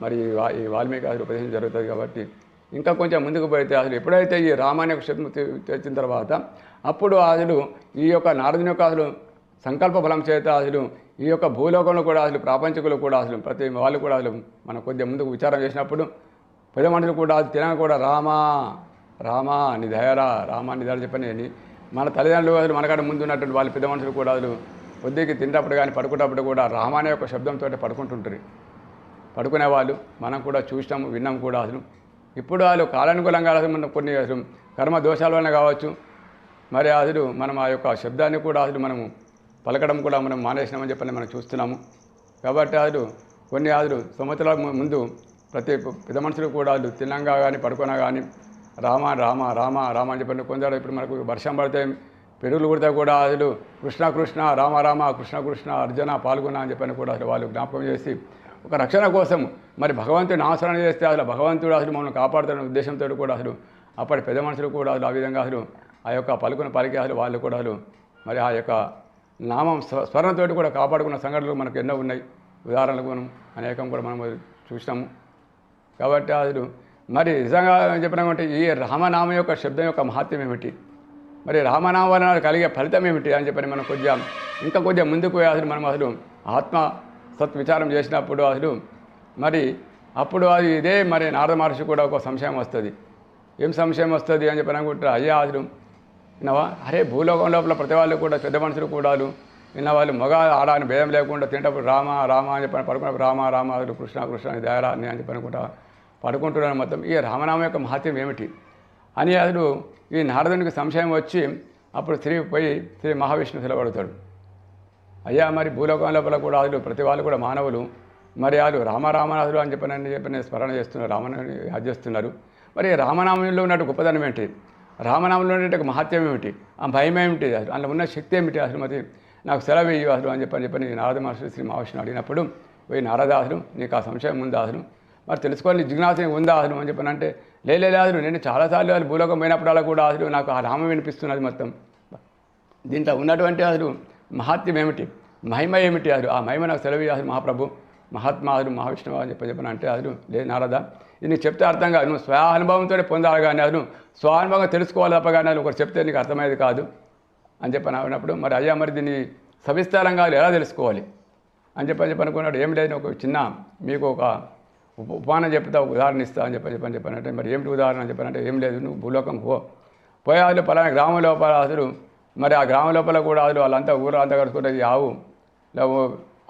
మరి ఈ వాల్మీకి అసలు ఉపదేశం జరుగుతుంది. కాబట్టి ఇంకా కొంచెం ముందుకు పోతే అసలు ఎప్పుడైతే ఈ రామాయణ శబ్దం తెచ్చిన తర్వాత అప్పుడు అసలు ఈ యొక్క నారదుని యొక్క అసలు సంకల్ప బలం చేత అసలు ఈ యొక్క భూలోకంలో కూడా అసలు ప్రాపంచికులు కూడా అసలు ప్రతి వాళ్ళు కూడా అసలు మనం కొద్దిగా ముందుకు విచారం చేసినప్పుడు పెద్ద మనుషులు కూడా అది తినక కూడా రామా రామా నీ దయరా రామా నీ దయ చెప్పని మన తల్లిదండ్రులు అసలు మనకాడ ముందు ఉన్నటువంటి వాళ్ళు పెద్ద మనుషులు కూడా అసలు కొద్దిగా తింటప్పుడు కానీ పడుకున్నప్పుడు కూడా రామానే యొక్క శబ్దంతో పడుకుంటుంటారు. పడుకునే వాళ్ళు మనం కూడా చూసినాము విన్నాం కూడా అసలు ఇప్పుడు వాళ్ళు కాలానుకూలంగా అసలు మనం కొన్ని అసలు కర్మ దోషాల వలన కావచ్చు మరి అసలు మనం ఆ యొక్క శబ్దాన్ని కూడా అసలు మనము పలకడం కూడా మనం మానేసినామని చెప్పని మనం చూస్తున్నాము. కాబట్టి అసలు కొన్ని అసలు సంవత్సరాల ముందు ప్రతి పెద్ద మనుషులు కూడా అసలు తిన్నంగా కానీ పడుకున్నా కానీ రామ రామ రామ రామ అని చెప్పండి. కొందరు ఇప్పుడు మనకు వర్షం పడితే పెరుగులు కుడితే కూడా అసలు కృష్ణ కృష్ణ రామ రామ కృష్ణ కృష్ణ అర్జున పాల్గొన అని చెప్పని కూడా అసలు వాళ్ళు జ్ఞాపకం చేసి ఒక రక్షణ కోసం మరి భగవంతుని ఆచరణ చేస్తే అసలు భగవంతుడు అసలు మమ్మల్ని కాపాడుతున్న ఉద్దేశంతో కూడా అసలు అప్పటి పెద్ద మనుషులు కూడా అసలు ఆ విధంగా అసలు ఆ యొక్క పలుకుని పలికి అసలు వాళ్ళు కూడా అసలు మరి ఆ యొక్క నామం స్మరణతో కూడా కాపాడుకున్న సంఘటనలు మనకు ఎన్నో ఉన్నాయి. ఉదాహరణకు మనం అనేకం కూడా మనం చూసినాము. కాబట్టి అసలు మరి నిజంగా చెప్పినామంటే ఈ రామనామం యొక్క శబ్దం యొక్క మహత్యం ఏమిటి, మరి రామనామం వలన కలిగే ఫలితం ఏమిటి అని చెప్పని మనం కొద్దిగా ముందుకు అసలు మనం అసలు ఆత్మ సత్విచారం చేసినప్పుడు అసలు మరి అప్పుడు అది ఇదే మరి నారద మహర్షి కూడా ఒక సంశయం వస్తుంది. ఏం సంశయం వస్తుంది అని చెప్పి అనుకుంటారు, అయ్యా అసలు విన్నావా అరే భూలోకం లోపల ప్రతి వాళ్ళు కూడా పెద్ద మనుషులు కూడా విన్నవాళ్ళు మగ ఆడాని భేదం లేకుండా తింటప్పుడు రామ రామ అని చెప్పని పడుకున్నప్పుడు రామ రామ అసలు కృష్ణ కృష్ణ అని దయారా అని చెప్పి అనుకుంటా పడుకుంటున్నాను. మొత్తం ఈ రామనామం యొక్క మహత్యం ఏమిటి అని అసలు ఈ నారదునికి సంశయం వచ్చి అప్పుడు శ్రీ మహావిష్ణువు నిలబడతాడు. అయ్యా మరి భూలోకం లోపల కూడా అసలు ప్రతి వాళ్ళు కూడా మానవులు మరి వాళ్ళు రామరామనాథులు అని చెప్పని స్మరణ చేస్తున్నారు, రామనామని యాద్ చేస్తున్నారు. మరి రామనామంలో ఉన్నట్టు గొప్పదనం ఏంటి, రామనామంలో ఉన్నట్టు మహత్యం ఏమిటి, ఆ భయం ఏమిటి, అసలు అందులో ఉన్న శక్తి ఏమిటి, అసలు మరి నాకు సెలవు ఇయ్యి అసలు అని చెప్పని నారద మహర్షి శ్రీ మహావిష్ణువు అడిగినప్పుడు పోయి నారద అసలు నీకు ఆ సంశయం ఉందా అసలు మరి తెలుసుకోవాలి జిజ్ఞాస ఉందా అసలు అని చెప్పని అంటే లేదు అసలు నేను చాలాసార్లు అసలు భూలోకం పోయినప్పుడు అలా కూడా అసలు నాకు ఆ రామం వినిపిస్తున్నది. మొత్తం దీంట్లో ఉన్నటువంటి అసలు మహాత్మ్యం ఏమిటి, మహిమ ఏమిటి, అది ఆ మహిమ నాకు సెలవు అసలు మహాప్రభు మహాత్మా అసలు మహావిష్ణువు అని చెప్పని అంటే అది లేదు నారదా, ఇది నీకు చెప్తే అర్థం కాదు, నువ్వు స్వానుభవంతో పొందాలి కానీ అది నువ్వు స్వానుభవంగా తెలుసుకోవాలి తప్ప కానీ అది ఒకరు చెప్తే నీకు అర్థమయ్యేది కాదు అని చెప్పని అన్నప్పుడు మరి అయ్యా మరి దీన్ని సవిస్తారంగా ఎలా తెలుసుకోవాలి అని చెప్పని అనుకున్నాడు. ఏం లేదు ఒక చిన్న మీకు ఒక ఉపమానం చెప్తా, ఒక ఉదాహరణ ఇస్తా అని చెప్పానంటే మరి ఏమిటి ఉదాహరణ అని చెప్పానంటే ఏం లేదు, నువ్వు భూలోకం పోయే అసలు పలానా గ్రామం లోపల అసలు మరి ఆ గ్రామం లోపల కూడా అసలు వాళ్ళంతా ఊరు అంతా కలుసుకుంటే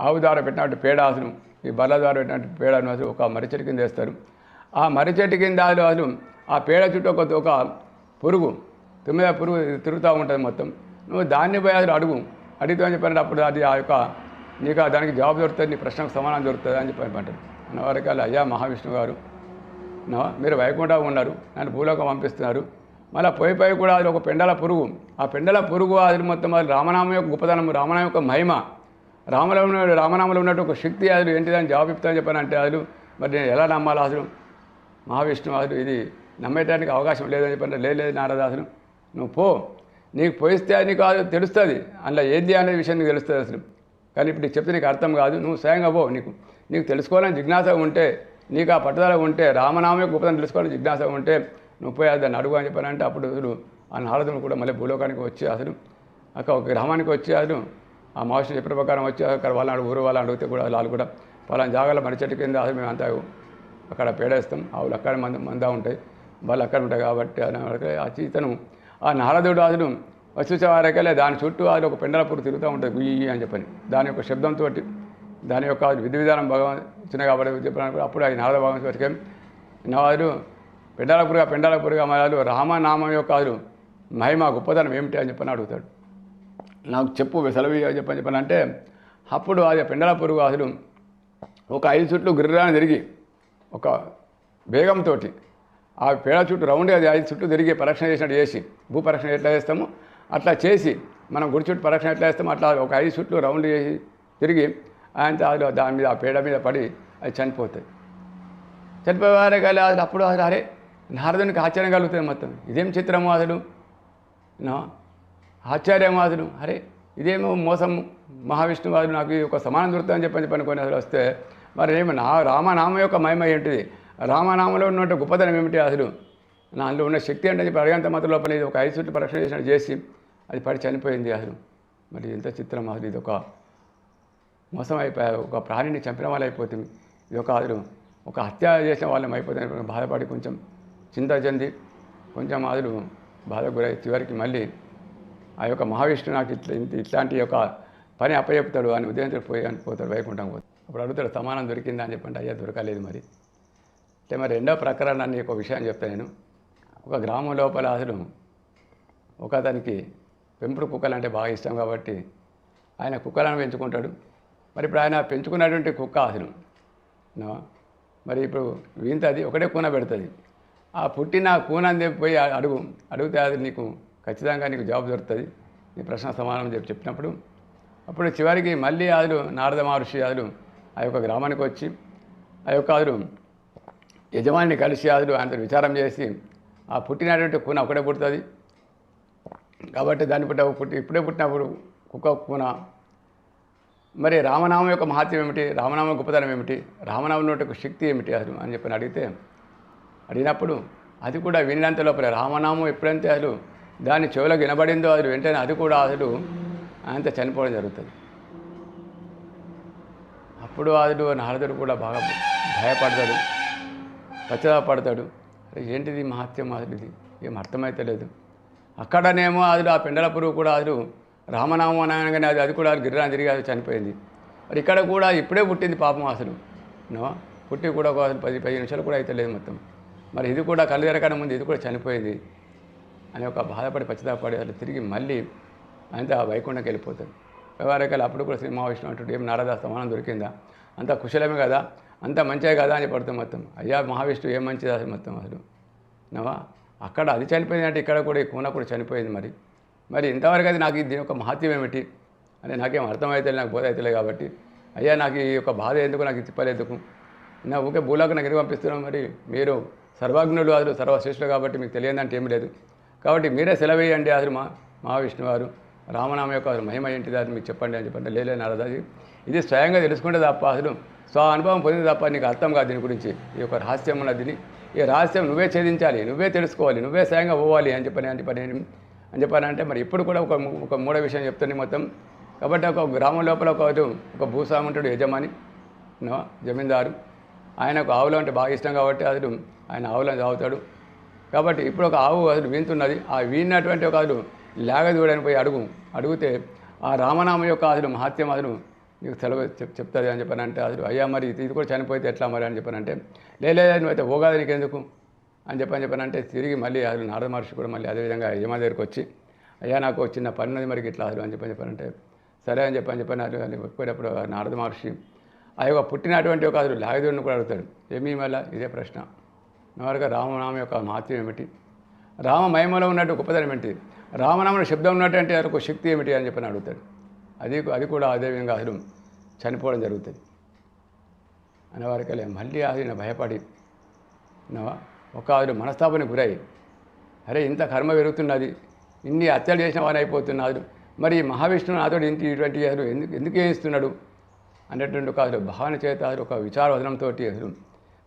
ఆవు ద్వారా పెట్టినట్టు పేడ అసలు ఈ బల్ల ద్వారా పెట్టినట్టు పేడను అసలు ఒక మర్రి చెట్టు కింద వేస్తారు. ఆ మర్రి చెట్టు కింద అసలు ఆ పేడ చుట్టూ ఒక పురుగు తొమ్మిది పురుగు తిరుగుతూ ఉంటుంది మొత్తం. నువ్వు దాన్ని పోయి అసలు అడుగుతూ అని చెప్పారంటే అప్పుడు అది ఆ యొక్క నీకు దానికి జవాబు దొరుకుతుంది, నీ ప్రశ్నకు సమాధానం దొరుకుతుంది అని చెప్పి అంటారు. అన్నవారికల్లా అయ్యా మహావిష్ణువు గారు మీరు వైకుంఠం ఉన్నారు, నన్ను భూలోకం పంపిస్తున్నారు, మళ్ళీ పోయి కూడా అది ఒక పెండల పురుగు, ఆ పెండల పురుగు అది మొత్తం అది రామనామం యొక్క గొప్పతనం, రామనామం యొక్క మహిమ, రామనామంలో ఉన్నట్టు ఒక శక్తి అది ఏంటిదని జవాబు ఇస్తానని చెప్పానంటే అది మరి నేను ఎలా నమ్మాలి అసలు మహావిష్ణువు అసలు ఇది నమ్మేటానికి అవకాశం లేదని చెప్పంటే లేదు నారదాసులు నువ్వు పో, నీకు పోయిస్తే నీకు అది తెలుస్తుంది, అందులో ఏంది అనే విషయం నీకు తెలుస్తుంది అసలు. కానీ ఇప్పుడు నీకు చెప్తే నీకు అర్థం కాదు, నువ్వు స్వయంగా పో, నీకు తెలుసుకోవాలని జిజ్ఞాస ఉంటే, నీకు ఆ పట్టుదల ఉంటే, రామనామే గొప్పతనం తెలుసుకోవాలని జిజ్ఞాస ఉంటే నువ్వు పోయి దాన్ని అడుగు అని చెప్పానంటే అప్పుడు అసలు ఆ నారదులు కూడా మళ్ళీ భూలోకానికి వచ్చి అసలు ఒక గ్రామానికి వచ్చి అసలు ఆ మహర్షి చెప్పిన ప్రకారం వచ్చి అక్కడ వాళ్ళని ఊరు వాళ్ళని అడిగితే కూడా వాళ్ళు కూడా పలానా జాగాలో మర్రి చెట్టు కింద అసలు మేము అంతా అక్కడ పేడేస్తాం, ఆవులు అక్కడ మందా ఉంటాయి, వాళ్ళు అక్కడ ఉంటాయి కాబట్టి ఆ ఇతను ఆ నారదుడు అసలు వచ్చేవారికెళ్ళే దాని చుట్టూ అది ఒక పెండల పురుగు తిరుగుతూ ఉంటుంది గుయ్యి అని చెప్పని దాని యొక్క శబ్దంతో దాని యొక్క విధి విధానం భగవాన్ ఇచ్చిన కాబట్టి చెప్పినప్పుడు అప్పుడు అది నారద భగవాన్ వరకే నవారు పెండల పురుగు మరి రామనామం యొక్క అసలు మహిమ గొప్పతనం ఏమిటి అని చెప్పని అడుగుతాడు. నాకు చెప్పు సెలవు చెప్పని అంటే అప్పుడు అది పెండల పురుగు అసలు ఒక 5 చుట్లు గిర్రాన్ని తిరిగి ఒక వేగంతో ఆ పేడ చుట్టూ రౌండ్గా అది 5 చుట్లు తిరిగి పరీక్షణ చేసినట్టు చేసి భూపరీక్షణ ఎట్లా చేస్తామో అట్లా చేసి మనం గుడి చుట్టూ పరీక్షణ ఎట్లా చేస్తామో అట్లా ఒక 5 చుట్లు రౌండ్ చేసి తిరిగి ఆయన దాని మీద ఆ పేడ మీద పడి అది చనిపోతుంది. చనిపోయేవారే కానీ అసలు అప్పుడు అసలు అరే నారదునికి ఆశ్చర్యం కలుగుతుంది మొత్తం, ఇదేం చిత్రమో అసలు ఆశ్చర్యమో అసలు అరే ఇదేమో మోసం మహావిష్ణువు అసలు నాకు ఒక సమానం దొరుకుతుందని చెప్పని కొన్ని అసలు వస్తే మరి ఏమి రామనామం యొక్క మహిమ ఏంటిది, రామనామంలో ఉన్నట్టు గొప్పతనం ఏమిటి అసలు అందులో ఉన్న శక్తి అంటే చెప్పి అడిగంత మాత్రం లోపల ఇది ఒక 5 చుట్టూ పరీక్ష చేసినట్టు చేసి అది పడి చనిపోయింది అసలు. మరి ఎంత చిత్రం అసలు, ఇది ఒక మోసం అయిపోయారు, ఒక ప్రాణిని చంపిన వాళ్ళు అయిపోతుంది, ఇది ఒక అసలు ఒక హత్య చేసిన వాళ్ళని అయిపోతుంది బాధపడి కొంచెం చింత చెంది కొంచెం అసలు బాధకు గురై చివరికి మళ్ళీ ఆ యొక్క మహావిష్ణువు నాకు ఇట్లాంటి యొక్క పని అప్పచెప్తాడు అని ఉదయంతో పోతాడు వైకుంఠం పోతాడు. అప్పుడు అడుగుతాడు సమానం దొరికిందా అని చెప్పంటే అయ్యా దొరకలేదు. మరి అంటే మరి రెండో ప్రకరణాన్ని ఒక విషయం చెప్తాను నేను. ఒక గ్రామం లోపల అసలు ఒక అతనికి పెంపుడు కుక్కలు అంటే బాగా ఇష్టం కాబట్టి ఆయన కుక్కలను పెంచుకుంటాడు. మరి ఇప్పుడు ఆయన పెంచుకున్నటువంటి కుక్క అసలు మరి ఇప్పుడు వీంత అది ఒకటే కూన పెడుతుంది, ఆ పుట్టిన కూనంది పోయి అడిగితే అది నీకు ఖచ్చితంగా నీకు జవాబు దొరుకుతుంది, నీ ప్రశ్న సమానం చెప్పినప్పుడు అప్పుడు చివరికి మళ్ళీ అసలు నారద మహర్షి అసలు ఆ యొక్క గ్రామానికి వచ్చి ఆ యొక్క అసలు యజమానిని కలిసి అసలు ఆయనతో విచారం చేసి ఆ పుట్టినటువంటి కూన ఒకటే పుడుతుంది కాబట్టి దాన్ని ఇప్పుడే పుట్టినప్పుడు కుక్క కూన మరి రామనామం యొక్క మహత్యం ఏమిటి, రామనామం గొప్పతనం ఏమిటి, రామనామం యొక్క శక్తి ఏమిటి అసలు అని చెప్పని అడిగినప్పుడు అది కూడా వినినంత లోపల రామనామం ఎప్పుడైతే అసలు దాని చెవులకు వినబడిందో అది వెంటనే అది కూడా అసలు అంత చనిపోవడం జరుగుతుంది. అప్పుడు అసలు నారదుడు కూడా బాగా భయపడతాడు, పశ్చాత్తాపడతాడు. అరే ఏంటిది మహత్యం అసలు ఇది ఏం అర్థమైతే లేదు. అక్కడనేమో అసలు ఆ పెండల పురుగు కూడా అసలు రామనామం అనగానే అది కూడా గిర్రా తిరిగి అది చనిపోయింది. మరి ఇక్కడ కూడా ఇప్పుడే పుట్టింది పాపం అసలు పుట్టి కూడా ఒక 10-15 నిమిషాలు కూడా అయితే లేదు మొత్తం. మరి ఇది కూడా కళ్ళు తెరకడం ముందు ఇది కూడా చనిపోయింది అని ఒక బాధపడి పశ్చాత్తాపడి అసలు తిరిగి మళ్ళీ అంతా వైకుంఠంకి వెళ్ళిపోతాడు. వ్యవహారికలు అప్పుడు కూడా శ్రీ మహావిష్ణువు అంటుంటే ఏం నారద సమానం దొరికిందా, అంత కుశలమే కదా, అంత మంచిగా కదా అని పడుతుంది మొత్తం. అయ్యా మహావిష్ణువు ఏం మంచిది అసలు మొత్తం అసలు అక్కడ అది చనిపోయింది అంటే ఇక్కడ కూడా ఈ కూన కూడా చనిపోయింది. మరి ఇంతవరకు అది నాకు దీని యొక్క మహత్యం ఏమిటి అని నాకేం అర్థమైతే నాకు బోధ అవుతలేదు కాబట్టి అయ్యా నాకు ఈ యొక్క బాధ ఎందుకు, నాకు తిప్పలేదుకు, నా ఊకే భూలోకి నాకు ఎదురు పంపిస్తున్నాం. మరి మీరు సర్వజ్ఞులు అసలు సర్వశ్రేష్ఠులు కాబట్టి మీకు తెలియదంటే ఏం లేదు కాబట్టి మీరే సెలవేయండి అసలు మహావిష్ణువు వారు రామనామం యొక్క మహిమ ఏంటిది అది మీకు చెప్పండి అని చెప్పండి. లేలే నారద, ఇది స్వయంగా తెలుసుకుంటే తప్ప అసలు అనుభవం పొందింది తప్ప నీకు అర్థం కాదు దీని గురించి. ఈ యొక్క రహస్యం ఉన్నది, ఈ రహస్యం నువ్వే ఛేదించాలి, నువ్వే తెలుసుకోవాలి, నువ్వే స్వయంగా పోవాలి అని చెప్పానంటే మరి ఇప్పుడు కూడా ఒక మూడో విషయం చెప్తాను మొత్తం. కాబట్టి ఒక గ్రామం లోపల ఒక భూస్వామంతుడు యజమాని జమీందారు, ఆయనకు ఆవులు అంటే బాగా ఇష్టం కాబట్టి అసలు ఆయన ఆవులను తాగుతాడు. కాబట్టి ఇప్పుడు ఒక ఆవు అసలు వీంతున్నది, ఆ వీడినటువంటి ఒక అసలు లేగదూడని పోయి అడిగితే ఆ రామనామం యొక్క అసలు మహత్యం అసలు నీకు సెలవు చెప్తుంది అని చెప్పానంటే అసలు అయ్యా మరి ఇది కూడా చనిపోతే ఎట్లా మరి అని చెప్పానంటే లేదా నువ్వైతే పోగాది నీకెందుకు అని చెప్పానంటే తిరిగి మళ్ళీ అసలు నారద మహర్షి కూడా మళ్ళీ అదేవిధంగా యజమా దగ్గరికి వచ్చి అయ్యా నాకు చిన్న పని ఉన్నది మరి ఇట్లా అసలు అని చెప్పానంటే సరే అని చెప్పాను. పోయేటప్పుడు నారద మహర్షి ఆ యొక్క పుట్టినటువంటి ఒక అసలు లాగదూడిని కూడా అడుగుతాడు, ఏమీ మళ్ళీ ఇదే ప్రశ్న, నవరగా రామనామం యొక్క మహత్యం ఏమిటి, రామ మహిమలో ఉన్నట్టు గొప్పదనం ఏంటి, రామనామం శబ్దం ఉన్నట్టు ఒక శక్తి ఏమిటి అని చెప్పని అడుగుతాడు. అది కూడా అదేవిధంగా అసలు చనిపోవడం జరుగుతుంది అనేవారికలే మళ్ళీ అసలు భయపడి ఒక అసలు మనస్తాపానికి గురై అరే ఇంత కర్మ పెరుగుతున్నది, ఇన్ని హత్యలు చేసిన వారు అయిపోతున్నారు, మరి మహావిష్ణువు నాతో ఇటువంటి అసలు ఎందుకు ఏమిస్తున్నాడు అనేటువంటి ఒక అసలు భావన చేత అసలు ఒక విచారవదనంతో అసలు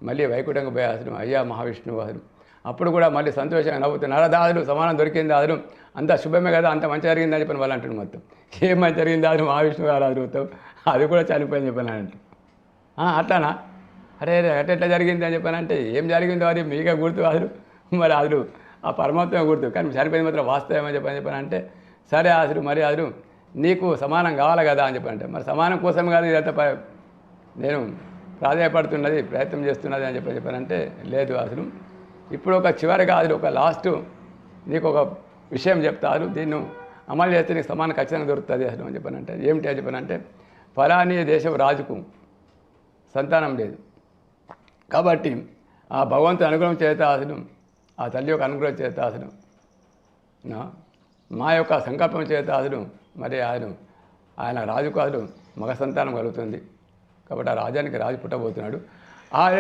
మళ్ళీ వైకుంఠంగా పోయి అసలు అయ్యా మహావిష్ణువు అసలు అప్పుడు కూడా మళ్ళీ సంతోషంగా నవ్వుతుంది, నారదాదులు సమానం దొరికింది అసలు అంత శుభమే కదా, అంత మంచి జరిగిందని చెప్పని వాళ్ళు అంటాడు. మొత్తం ఏం మంచి జరిగింది అసలు మహావిష్ణువు గారు అడుగుతావు, అది కూడా చనిపోయింది చెప్పాను అంటాడు. అట్లానా, అరే ఎట్లా జరిగింది అని చెప్పానంటే ఏం జరిగిందో అది మీకే గుర్తు అసలు, మరి అసలు ఆ పరమాత్మ గుర్తు, కానీ చనిపోయింది మాత్రం వాస్తవం అని చెప్పానంటే సరే అసలు మరి అసలు నీకు సమానం కావాలి కదా అని చెప్పానంటే మరి సమానం కోసం కాదు ఇదంతా నేను ప్రాధాయపడుతున్నది ప్రయత్నం చేస్తున్నది అని చెప్పానంటే లేదు అసలు ఇప్పుడు ఒక చివరిగా అది ఒక లాస్ట్ నీకు ఒక విషయం చెప్తారు, దీన్ని అమలు చేస్తే నీకు సమానం ఖచ్చితంగా దొరుకుతుంది అసలు అని చెప్పానంటే ఏమిటి అని చెప్పానంటే ఫలానీ దేశం రాజుకు సంతానం లేదు కాబట్టి ఆ భగవంతుని అనుగ్రహం చేత అసలు ఆ తల్లి యొక్క అనుగ్రహం చేత అసలు మా యొక్క సంకల్పం చేత అసలు మరి ఆయన రాజుకు అసలు మగ సంతానం కలుగుతుంది కాబట్టి ఆ రాజానికి రాజు పుట్టబోతున్నాడు,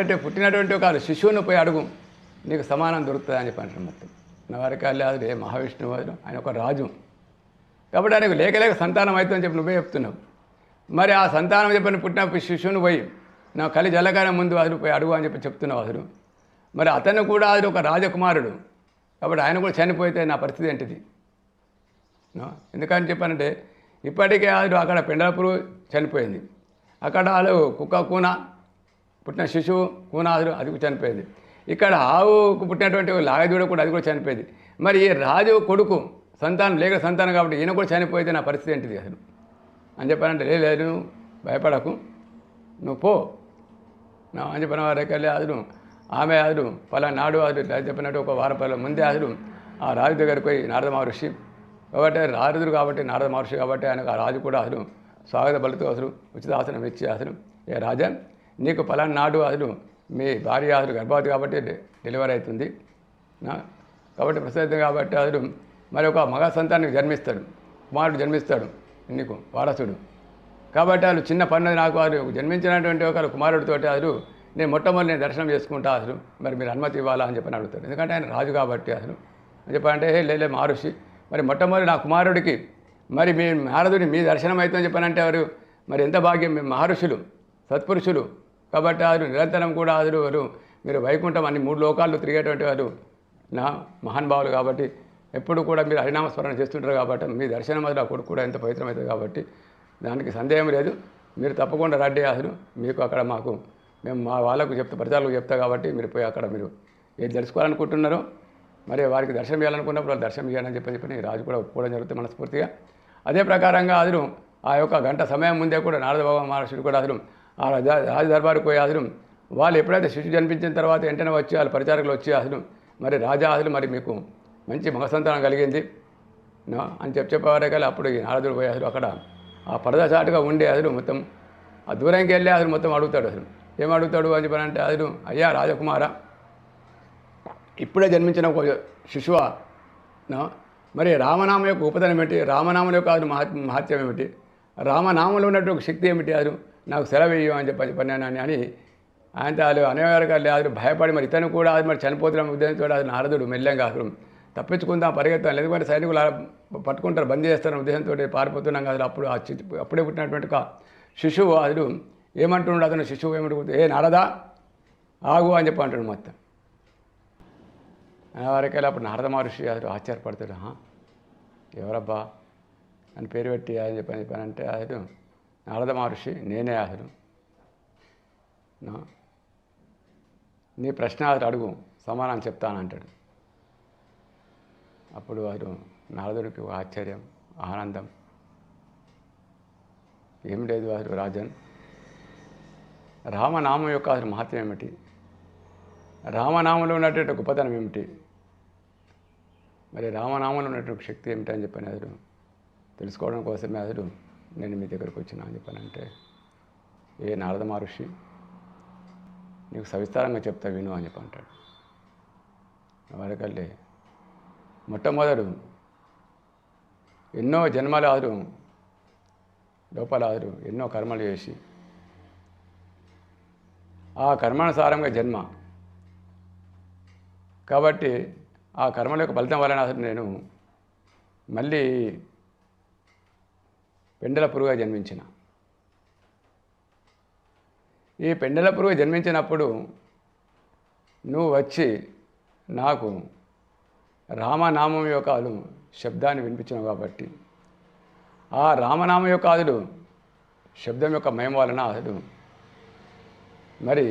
అంటే పుట్టినటువంటి ఒక శిశువును పోయి అడుగు నీకు సమానం దొరుకుతుంది అని చెప్పి అంటారు. మొత్తం నవరకాలే అసలు మహావిష్ణువు అసలు ఆయన ఒక రాజు కాబట్టి ఆయనకు లేక సంతానం అవుతుందని చెప్పి నువ్వే చెప్తున్నావు, మరి ఆ సంతానం చెప్పని పుట్టిన శిశువును పోయి నా కలి జలకాలం ముందు అసలు పోయి అడుగు అని చెప్పి చెప్తున్నావు అసలు, మరి అతను కూడా అది ఒక రాజకుమారుడు కాబట్టి ఆయన కూడా చనిపోతే నా పరిస్థితి ఏంటిది, ఎందుకని చెప్పానంటే ఇప్పటికే అది అక్కడ పెండలపురు చనిపోయింది, అక్కడ వాళ్ళు కుక్క కూన పుట్టిన శిశువు కూనాదులు అది కూడా చనిపోయింది, ఇక్కడ ఆవుకు పుట్టినటువంటి లాగదూడ కూడా అది కూడా చనిపోయింది, మరి ఈ రాజు కొడుకు సంతానం లేక సంతానం కాబట్టి ఈయన కూడా చనిపోతే నా పరిస్థితి ఏంటిది అసలు అని చెప్పానంటే లేదు భయపడకు నువ్వు పో అని చెప్పిన వారికెళ్ళి అసలు ఆమె అసలు నాడు అసలు చెప్పినట్టు ఒక వారం పనుల ముందే అసలు ఆ రాజు దగ్గరికి పోయి నారద మహర్షి కాబట్టి రాజుడు కాబట్టి నారద మహర్షి కాబట్టి ఆయనకు ఆ రాజు కూడా అసలు స్వాగత బలుతూ అసలు ఉచిత ఆసనం ఇచ్చి అసలు ఏ రాజా నీకు నాడు అసలు మీ భార్య అసలు గర్భవతి కాబట్టి డెలివరీ అవుతుంది కాబట్టి ప్రసిద్ధం కాబట్టి అసలు మరి ఒక మగ సంతానికి జన్మిస్తాడు, కుమారుడు జన్మిస్తాడు నీకు వారసుడు కాబట్టి అసలు చిన్న పన్ను నాకు వారు జన్మించినటువంటి ఒక కుమారుడితో అసలు నేను మొట్టమొదటి నేను దర్శనం చేసుకుంటా అసలు మరి మీరు అనుమతి ఇవ్వాలా అని చెప్పని అడుగుతాడు, ఎందుకంటే ఆయన రాజు కాబట్టి అసలు అని చెప్పాలంటే లేలే మహర్షి మరి మొట్టమొదటి నా కుమారుడికి మరి మీ నారదుని మీ దర్శనం అవుతుందని చెప్పానంటే వారు మరి ఎంత భాగ్యం, మీ మహర్షులు సత్పురుషులు కాబట్టి వారు నిరంతరం కూడా వారు మీరు వైకుంఠం అన్ని 3 లోకాలు తిరిగేటువంటి వారు నా మహానుభావులు కాబట్టి ఎప్పుడు కూడా మీరు హరినామస్మరణ చేస్తుంటారు కాబట్టి మీ దర్శనం అసలు ఆ కొడుకు కూడా ఎంత పవిత్రమవుతుంది కాబట్టి దానికి సందేహం లేదు, మీరు తప్పకుండా రండి అసలు మీకు అక్కడ మేము మా వాళ్ళకు పరిచాలకు చెప్తా కాబట్టి మీరు పోయి అక్కడ మీరు ఏది తెలుసుకోవాలనుకుంటున్నారో మరి వారికి దర్శనం ఇవ్వాలనుకున్నప్పుడు వాళ్ళు దర్శనం ఇవ్వాలని చెప్పని రాజు కూడా ఒప్పుకోవడం జరుగుతుంది మనస్ఫూర్తిగా. అదే ప్రకారంగా అసలు ఆ యొక్క గంట సమయం ముందే కూడా నారద భగవాన్ మహర్షుడు కూడా అసలు ఆ రాజు దర్బారుకు పోయి అసలు వాళ్ళు ఎప్పుడైతే శిశువు జన్మించిన తర్వాత వెంటనే వచ్చి వాళ్ళు పరిచారకులు వచ్చి అసలు మరి రాజా అసలు మరి మీకు మంచి మగ సంతానం కలిగింది అని చెప్పేవారే కానీ అప్పుడు ఈ నారదుడు పోయి అసలు అక్కడ ఆ పరదా చాటుగా ఉండే అసలు మొత్తం ఆ దూరంకి వెళ్ళి అసలు మొత్తం అడుగుతాడు, అసలు ఏం అడుగుతాడు అని చెప్పానంటే అసలు అయ్యా రాజకుమార ఇప్పుడే జన్మించిన ఒక శిశువ మరి రామనామం యొక్క ఉపదనం ఏమిటి, రామనామం యొక్క అది మహత్యం ఏమిటి, రామనామంలో ఉన్నటువంటి శక్తి ఏమిటి, అది నాకు సెలవేయు అని చెప్పాను అని ఆయన వాళ్ళు అనేవారు అది భయపడి మరి ఇతను కూడా అది మరి చనిపోతున్న ఉద్దేశంతో అది నారదుడు మెల్లంగా అసలు తప్పించుకుందాం పరిగెత్తాలి, ఎందుకంటే సైనికులు పట్టుకుంటారు, బందీ చేస్తారనే ఉద్దేశంతో పారిపోతున్నాం కదా. అప్పుడు అప్పుడే పుట్టినటువంటి శిశువు అసలు ఏమంటుండడు, అతను శిశువు ఏమంటు ఏ నారదా ఆగు అని చెప్పి అంటాడు మొత్తం. వరకెళ్ళి అప్పుడు నారద మహర్షి అసలు ఆశ్చర్యపడతాడు. ఎవరబ్బా అని పేరు పెట్టి అని చెప్పానంటే అసలు నారద మహర్షి నేనే అసలు నీ ప్రశ్న అసలు అడుగు సమాధానం చెప్తానంటాడు. అప్పుడు అసలు నారదుడికి ఒక ఆశ్చర్యం, ఆనందం. ఏం లేదు అసలు రాజన్, రామనామం యొక్క అసలు మహత్యం ఏమిటి, రామనామంలో ఉన్నటువంటి గొప్పతనం ఏమిటి, మరి రామనామంలో ఉన్నటువంటి శక్తి ఏమిటి అని చెప్పని అసలు తెలుసుకోవడం కోసమే అసలు నేను మీ దగ్గరకు వచ్చినా అని చెప్పానంటే, ఏ నారద మహర్షి నీకు సవిస్తారంగా చెప్తా విను అని చెప్పి అంటాడు. వారికల్లి మొట్టమొదడు ఎన్నో జన్మలు ఆదురు లోపల ఆదురు ఎన్నో కర్మలు చేసి ఆ కర్మానుసారంగా జన్మ కాబట్టి ఆ కర్మల యొక్క ఫలితం వలన అసలు నేను మళ్ళీ పెండల పురుగుగా జన్మించిన. ఈ పెండల పురుగు జన్మించినప్పుడు నువ్వు వచ్చి నాకు రామనామం యొక్క శబ్దాన్ని వినిపించినావు కాబట్టి ఆ రామనామం యొక్క శబ్దం యొక్క మహిమ వలన అసలు మరి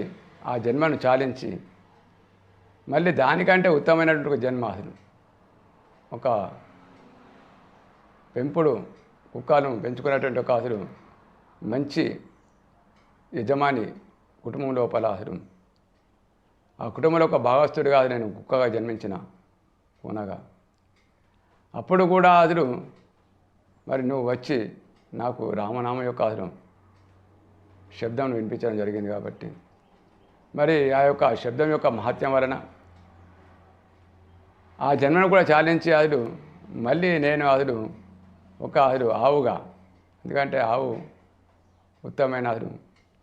ఆ జన్మను చాలించి మళ్ళీ దానికంటే ఉత్తమమైనటువంటి ఒక జన్మ అసలు ఒక పెంపుడు కుక్కను పెంచుకునేటువంటి ఒక అసలు మంచి యజమాని కుటుంబం లోపల అసలు ఆ కుటుంబంలో ఒక భాగస్థుడిగా నేను కుక్కగా జన్మించిన పూనగా. అప్పుడు కూడా అసలు మరి నువ్వు వచ్చి నాకు రామనామం యొక్క అసలు శబ్దం వినిపించడం జరిగింది కాబట్టి మరి ఆ యొక్క శబ్దం యొక్క మహత్యం వలన ఆ జన్మను కూడా చాలించి అసలు మళ్ళీ నేను అసలు ఒక అసలు ఆవుగా, ఎందుకంటే ఆవు ఉత్తమమైన అసలు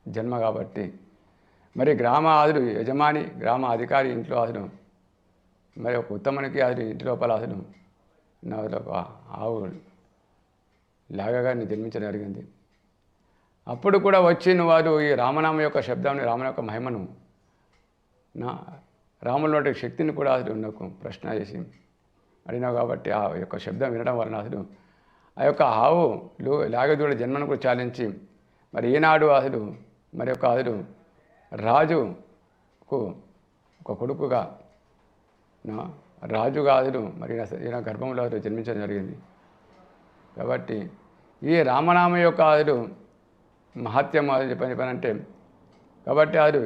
జన్మ కాబట్టి మరి గ్రామ అసలు యజమాని గ్రామ అధికారి ఇంట్లో అసలు మరి ఒక ఉత్తమునికి అసలు ఇంటి లోపల అసలు నా ఒక ఆవు లాగగా జన్మించడం జరిగింది. అప్పుడు కూడా వచ్చి నువ్వు ఈ రామనామ యొక్క శబ్దాన్ని రాముని యొక్క మహిమను నా రాముల శక్తిని కూడా అసలు నాకు ప్రశ్న చేసి అడిగినావు కాబట్టి ఆ యొక్క శబ్దం వినడం వలన అసలు ఆ యొక్క ఆవు లాగదూడ జన్మను కూడా చాలించి మరి ఈనాడు అసలు మరి యొక్క అసలు రాజుకు ఒక కొడుకుగా రాజుగా అసలు మరి ఈయన గర్భంలో అసలు జన్మించడం జరిగింది. కాబట్టి ఈ రామనామ యొక్క అసలు మహత్యం అది చెప్పానంటే కాబట్టి అది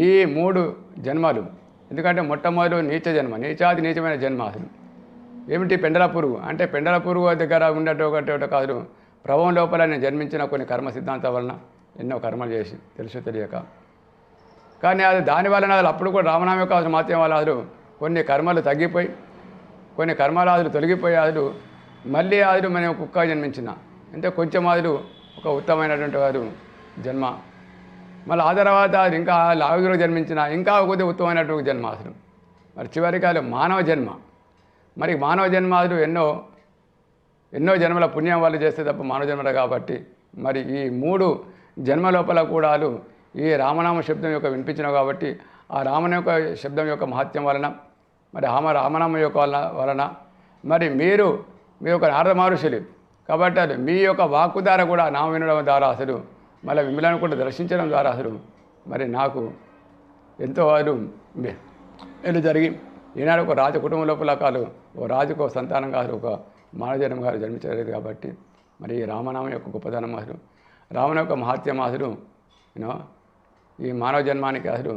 ఈ 3 జన్మలు, ఎందుకంటే మొట్టమొదటి నీచ జన్మ, నీచాది నీచమైన జన్మ అసలు ఏమిటి పెండల పురుగు అంటే పెండల పురుగు దగ్గర ఉండేటొకటి కాదు ప్రభావం లోపల నేను జన్మించిన కొన్ని కర్మ సిద్ధాంతాల వలన ఎన్నో కర్మలు చేసి తెలుసు తెలియక కానీ అది దాని వలన అసలు అప్పుడు కూడా రామనామ యొక్క అసలు మహత్యం వల్ల అసలు కొన్ని కర్మలు తగ్గిపోయి కొన్ని కర్మలు అసలు తొలగిపోయి అసలు మళ్ళీ అసలు మనం కుక్క జన్మించిన అంటే కొంచెం అసలు ఒక ఉత్తమమైనటువంటి వారు జన్మ, మళ్ళీ ఆ తర్వాత అది ఇంకా లావుగిలో జన్మించిన ఇంకా కొద్దిగా ఉత్తమమైనటువంటి జన్మ అసలు మరి చివరికి అది మానవ జన్మ. మరి మానవ జన్మ అసలు ఎన్నో జన్మల పుణ్యం వాళ్ళు చేస్తే తప్ప మానవ జన్మలు కాబట్టి మరి ఈ 3 జన్మ లోపల కూడా ఈ రామనామ శబ్దం యొక్క వినిపించినావు కాబట్టి ఆ రామన యొక్క శబ్దం యొక్క మహత్యం వలన మరి రామనామం యొక్క వలన మరి మీరు మీ యొక్క నారద మహర్షులు కాబట్టి అది మీ యొక్క వాక్కు ద్వారా కూడా నామ వినడం ద్వారా అసలు మళ్ళీ మిమ్మల్ని కూడా దర్శించడం ద్వారా అసలు మరి నాకు ఎంతో వారు మేలు జరిగి ఈనాడు ఒక రాజ కుటుంబం లోపల కాదు ఓ రాజుకు సంతానంగా అసలు ఒక మానవ జన్మ గారు జన్మించలేదు కాబట్టి మరి ఈ రామనామం యొక్క గొప్పతనం అసలు రామన యొక్క మహత్యం అసలు ఈ మానవ జన్మానికి అసలు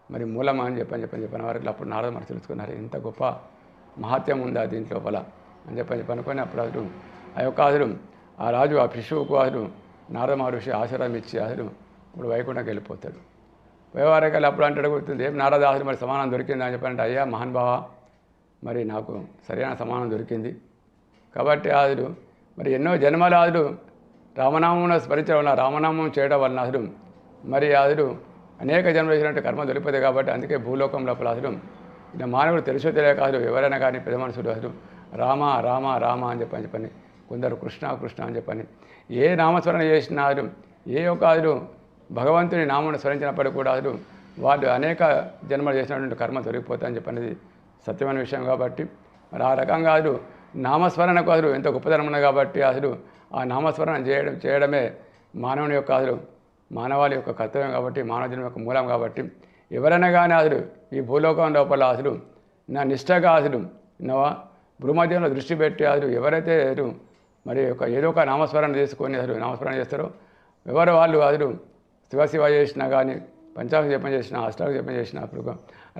మరి మూలం అని చెప్పని వారికి అప్పుడు నారద మహర్షి తెలుసుకున్నారు ఇంత గొప్ప మహత్యం ఉందా దీంట్లో లోపల అని చెప్పని అనుకొని అప్పుడు అసలు ఆ యొక్క అసలు ఆ రాజు ఆ శిశువుకు అసలు నారద మహర్షి ఆశీర్వాదం ఇచ్చి అసలు ఇప్పుడు వైకుంఠంకి వెళ్ళిపోతాడు. పోయేవారికల్లా అప్పుడు అంటాడు గుర్తుంది ఏం నారద అసలు మరి సమానం దొరికింది అని చెప్పారంటే అయ్యా మహానుభావ మరి నాకు సరైన సమానం దొరికింది కాబట్టి అసలు మరి ఎన్నో జన్మలు అసలు రామనామం స్మరించడం వలన రామనామం చేయడం వలన అసలు మరి అసలు అనేక జన్మలు చేసినట్టు కర్మ దొరికిపోతాయి కాబట్టి అందుకే భూలోకం లోపల అసలు ఇలా మానవుడు తెలుసో తెలియక అసలు ఎవరైనా కానీ పెద్ద మనుషులు అసలు రామ రామ రామ అని చెప్పని కొందరు కృష్ణ కృష్ణ అని చెప్పని ఏ నామస్మరణ చేసినా అసలు ఏ యొక్క అసలు భగవంతుని నామను స్మరించినప్పటికీ కూడా అసలు వాళ్ళు అనేక జన్మలు చేసినటువంటి కర్మ తొలగిపోతాయని చెప్పనేది సత్యమైన విషయం కాబట్టి మరి ఆ రకంగా అసలు నామస్మరణకు అసలు ఎంతో గొప్పతనం ఉన్నది కాబట్టి అసలు ఆ నామస్మరణ చేయడమే మానవుని యొక్క అసలు మానవాళి యొక్క కర్తవ్యం కాబట్టి మానవ జన్మ యొక్క మూలం కాబట్టి ఎవరైనా కానీ అసలు ఈ భూలోకం లోపల అసలు నా నిష్టగా అసలు నా భూమధ్యంలో దృష్టి పెట్టి అసలు ఎవరైతే మరి ఏదో ఒక నామస్మరణ తీసుకొని అసలు నామస్మరణ చేస్తారో ఎవరు వాళ్ళు అసలు శివ చేసినా కానీ పంచాక్షరి జపం చేసిన అష్టాక్షరి జపం చేసినప్పుడు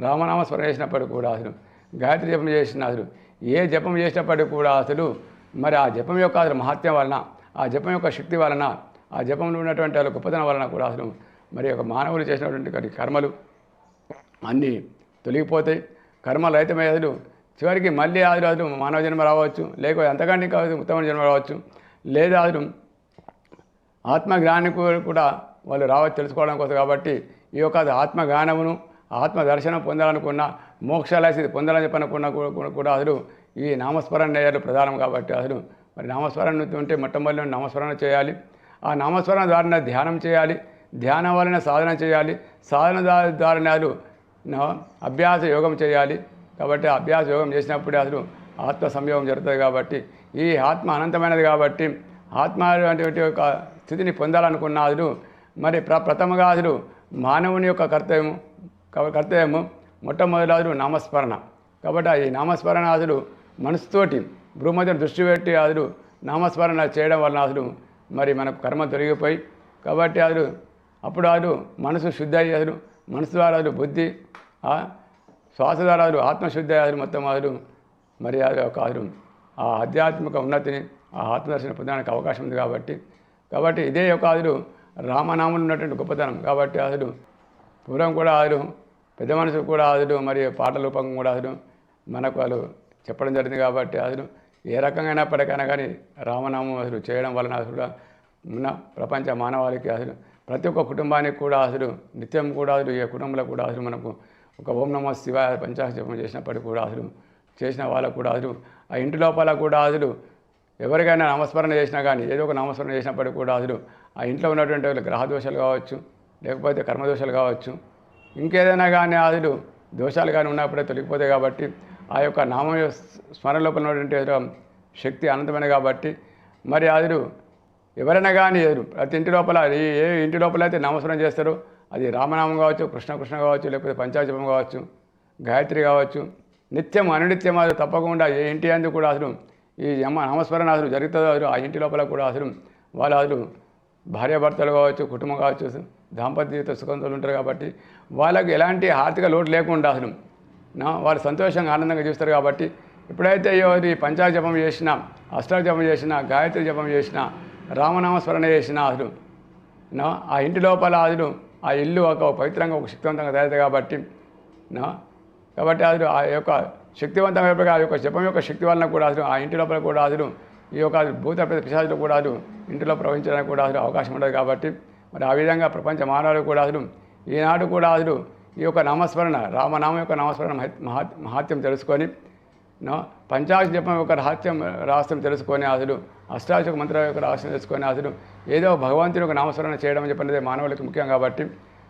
రామనామస్మరణ చేసినప్పటికి కూడా అసలు గాయత్రి జపం చేసిన అసలు ఏ జపం చేసినప్పటికీ కూడా అసలు మరి ఆ జపం యొక్క అసలు మహత్యం వలన ఆ జపం యొక్క శక్తి వలన ఆ జపంలో ఉన్నటువంటి వాళ్ళ గొప్పతనం వలన కూడా అసలు మరి ఒక మానవులు చేసినటువంటి కర్మలు అన్నీ తొలగిపోతాయి. కర్మలు అయితే అసలు చివరికి మళ్ళీ అసలు మానవ జన్మ రావచ్చు, లేకపోతే అంతకంటే కాదు ఉత్తమ జన్మ రావచ్చు, లేదా అసలు ఆత్మజ్ఞానానికి కూడా వాళ్ళు రావచ్చు తెలుసుకోవడం కోసం. కాబట్టి ఈ యొక్క ఆత్మజ్ఞానమును ఆత్మ దర్శనం పొందాలనుకున్న మోక్షాలసి పొందాలని చెప్పనుకున్న కూడా అసలు ఈ నామస్మరణ ప్రధానం. కాబట్టి అసలు మరి నామస్మరణ ఉంటే మొట్టమొదటి నామస్మరణ చేయాలి. ఆ నామస్మరణ ద్వారా ధ్యానం చేయాలి, ధ్యానం వలన సాధన చేయాలి, సాధన ద్వారా అభ్యాస యోగం చేయాలి. కాబట్టి అభ్యాస యోగం చేసినప్పుడే అసలు ఆత్మ సంయోగం జరుగుతుంది. కాబట్టి ఈ ఆత్మ అనంతమైనది కాబట్టి ఆత్మ అటువంటి ఒక స్థితిని పొందాలనుకున్న అసలు మరి ప్రథమగా అసలు మానవుని యొక్క కర్తవ్యము మొట్టమొదటి అసలు నామస్మరణ. కాబట్టి ఈ నామస్మరణ అసలు మనసుతోటి భూమధ్యం దృష్టి పెట్టి అసలు నామస్మరణ చేయడం వలన అసలు మరి మనకు కర్మ తొలగిపోయి కాబట్టి అసలు అప్పుడు అసలు మనసు శుద్ధి అయ్యి అసలు మనసు ద్వారా అసలు బుద్ధి శ్వాస ద్వారా అసలు ఆత్మశుద్ధి అసలు మొత్తం అసలు మరి అది ఒక అసలు ఆ ఆధ్యాత్మిక ఉన్నతిని ఆ ఆత్మదర్శనం పొందడానికి అవకాశం ఉంది. కాబట్టి ఇదే యొక్క అసలు రామనామంలో ఉన్నటువంటి గొప్పతనం. కాబట్టి అసలు పూర్వం కూడా అసలు పెద్ద మనుషులు కూడా అసలు మరి పాటల రూపంగా కూడా అసలు మనకు వాళ్ళు చెప్పడం జరిగింది. కాబట్టి అసలు ఏ రకంగా అయినప్పటికైనా కానీ రామనామం అసలు చేయడం వలన అసలు ఉన్న ప్రపంచ మానవాళికి అసలు ప్రతి ఒక్క కుటుంబానికి కూడా అసలు నిత్యం కూడా అసలు ఏ కుటుంబంలో కూడా అసలు మనకు ఒక ఓం నమః శివాయ పంచాక్షరి జపం చేసినప్పటికీ కూడా అసలు చేసిన వాళ్ళకు కూడా అసలు ఆ ఇంటి లోపల కూడా అసలు ఎవరికైనా నామస్మరణ చేసినా కానీ ఏదో ఒక నామస్మరణ చేసినప్పటికీ కూడా అసలు ఆ ఇంట్లో ఉన్నటువంటి గ్రహదోషాలు కావచ్చు, లేకపోతే కర్మదోషాలు కావచ్చు, ఇంకేదైనా కానీ అసలు దోషాలు కానీ ఉన్నప్పుడే తొలగిపోతాయి. కాబట్టి ఆ యొక్క నామ స్మరణ లోపల ఉన్నటువంటి శక్తి అనంతమైన కాబట్టి మరి అసలు ఎవరైనా కానీ ప్రతి ఇంటి లోపల ఏ ఇంటి లోపల అయితే నామస్మరణ చేస్తారో అది రామనామం కావచ్చు, కృష్ణ కావచ్చు, లేకపోతే పంచాజపం కావచ్చు, గాయత్రి కావచ్చు, నిత్యం అనునిత్యం అసలు తప్పకుండా ఏ ఇంటి అందుకు కూడా అసలు ఈ నామస్మరణ అసలు జరుగుతుందో అసలు ఆ ఇంటి లోపల కూడా అసలు వాళ్ళు అసలు భార్యాభర్తలు కావచ్చు, కుటుంబం కావచ్చు, దాంపత్య జీవిత సుఖంతో ఉంటారు. కాబట్టి వాళ్ళకి ఎలాంటి ఆర్థిక లోటు లేకుండా అసలు వాళ్ళు సంతోషంగా ఆనందంగా చూస్తారు. కాబట్టి ఎప్పుడైతే ఈ పంచాక్షరి జపం చేసినా, అష్టాక్షరి జపం చేసినా, గాయత్రి జపం చేసినా, రామనామస్మరణ చేసినా అసలు ఆ ఇంటి లోపల అసలు ఆ ఇల్లు ఒక పవిత్రంగా ఒక శక్తివంతంగా తయారవుతుంది. కాబట్టి అసలు ఆ యొక్క శక్తివంతంగా ఆ యొక్క జపం యొక్క శక్తి వలన కూడా అసలు ఆ ఇంటి లోపల కూడా అసలు ఈ యొక్క భూత పిశాచులు కూడా అసలు ఇంటిలో ప్రవహించడానికి కూడా అసలు అవకాశం ఉండదు. కాబట్టి మరి ఆ విధంగా ప్రపంచ మానవులు కూడా అసలు ఈనాడు కూడా అసలు ఈ యొక్క నామస్మరణ రామనామం యొక్క నామస్మరణ మహాత్యం తెలుసుకొని పంచాక్షరి జపం యొక్క రహస్యం తెలుసుకొని అసలు అష్టాక్షరి మంత్రాల యొక్క రహస్యం తెలుసుకొని అసలు ఏదో భగవంతుని యొక్క నామస్మరణ చేయడం చెప్పినది మానవులకి ముఖ్యం. కాబట్టి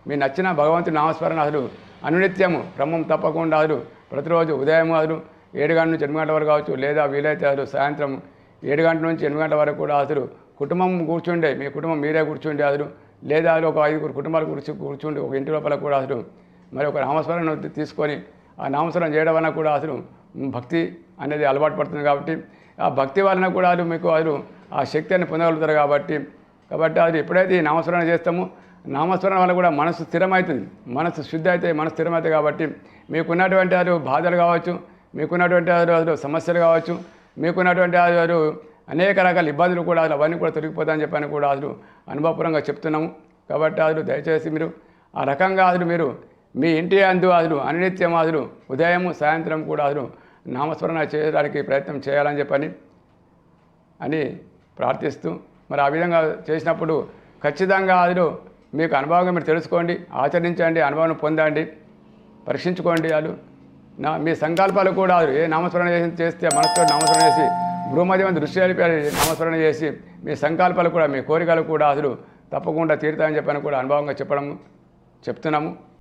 మీ నచ్చిన భగవంతుని నామస్మరణ అసలు అనునిత్యము క్రమం తప్పకుండా అసలు ప్రతిరోజు ఉదయం అసలు 7 గంటల నుంచి 8 గంటల వరకు కావచ్చు, లేదా వీలైతే అసలు సాయంత్రం 7 గంటల నుంచి 8 గంటల వరకు కూడా అసలు కుటుంబం కూర్చుండే మీ కుటుంబం మీరే కూర్చుండే అసలు లేదా అసలు ఒక 5 కుటుంబాలు కూర్చుండి ఒక ఇంటి లోపల కూడా అసలు మరి ఒక నామస్మరణ తీసుకొని ఆ నామస్మరణ చేయడం వలన కూడా అసలు భక్తి అనేది అలవాటు పడుతుంది. కాబట్టి ఆ భక్తి వలన కూడా అసలు మీకు అసలు ఆ శక్తిని పొందగలుగుతారు. కాబట్టి అది ఎప్పుడైతే ఈ నామస్మరణ చేస్తామో నామస్మరణ వల్ల కూడా మనసు స్థిరమవుతుంది, మనసు శుద్ధి అయితే మనసు స్థిరమవుతుంది. కాబట్టి మీకున్నటువంటి అసలు బాధలు కావచ్చు, మీకున్నటువంటి అసలు సమస్యలు కావచ్చు, మీకున్నటువంటి అసలు అనేక రకాల ఇబ్బందులు కూడా అసలు అవన్నీ కూడా తొలగిపోతాయని చెప్పని కూడా అసలు అనుభవపూర్వంగా చెప్తున్నాము. కాబట్టి అసలు దయచేసి మీరు ఆ రకంగా అసలు మీరు మీ ఇంటి అందు అసలు అనునిత్యం అసలు ఉదయం సాయంత్రం కూడా అసలు నామస్మరణ చేయడానికి ప్రయత్నం చేయాలని చెప్పని ప్రార్థిస్తూ మరి ఆ విధంగా చేసినప్పుడు ఖచ్చితంగా అసలు మీకు అనుభవంగా మీరు తెలుసుకోండి, ఆచరించండి, అనుభవం పొందండి, పరీక్షించుకోండి. మీ సంకల్పాలు కూడా ఏ నామస్మరణ చేస్తే మనసుతో నామస్మరణ చేసి గృహమధ్యం దృష్టి కలిపి నామస్మరణ చేసి మీ సంకల్పాలు కూడా మీ కోరికలు కూడా అసలు తప్పకుండా తీరుతాయని చెప్పని కూడా అనుభవంగా చెప్తున్నాము.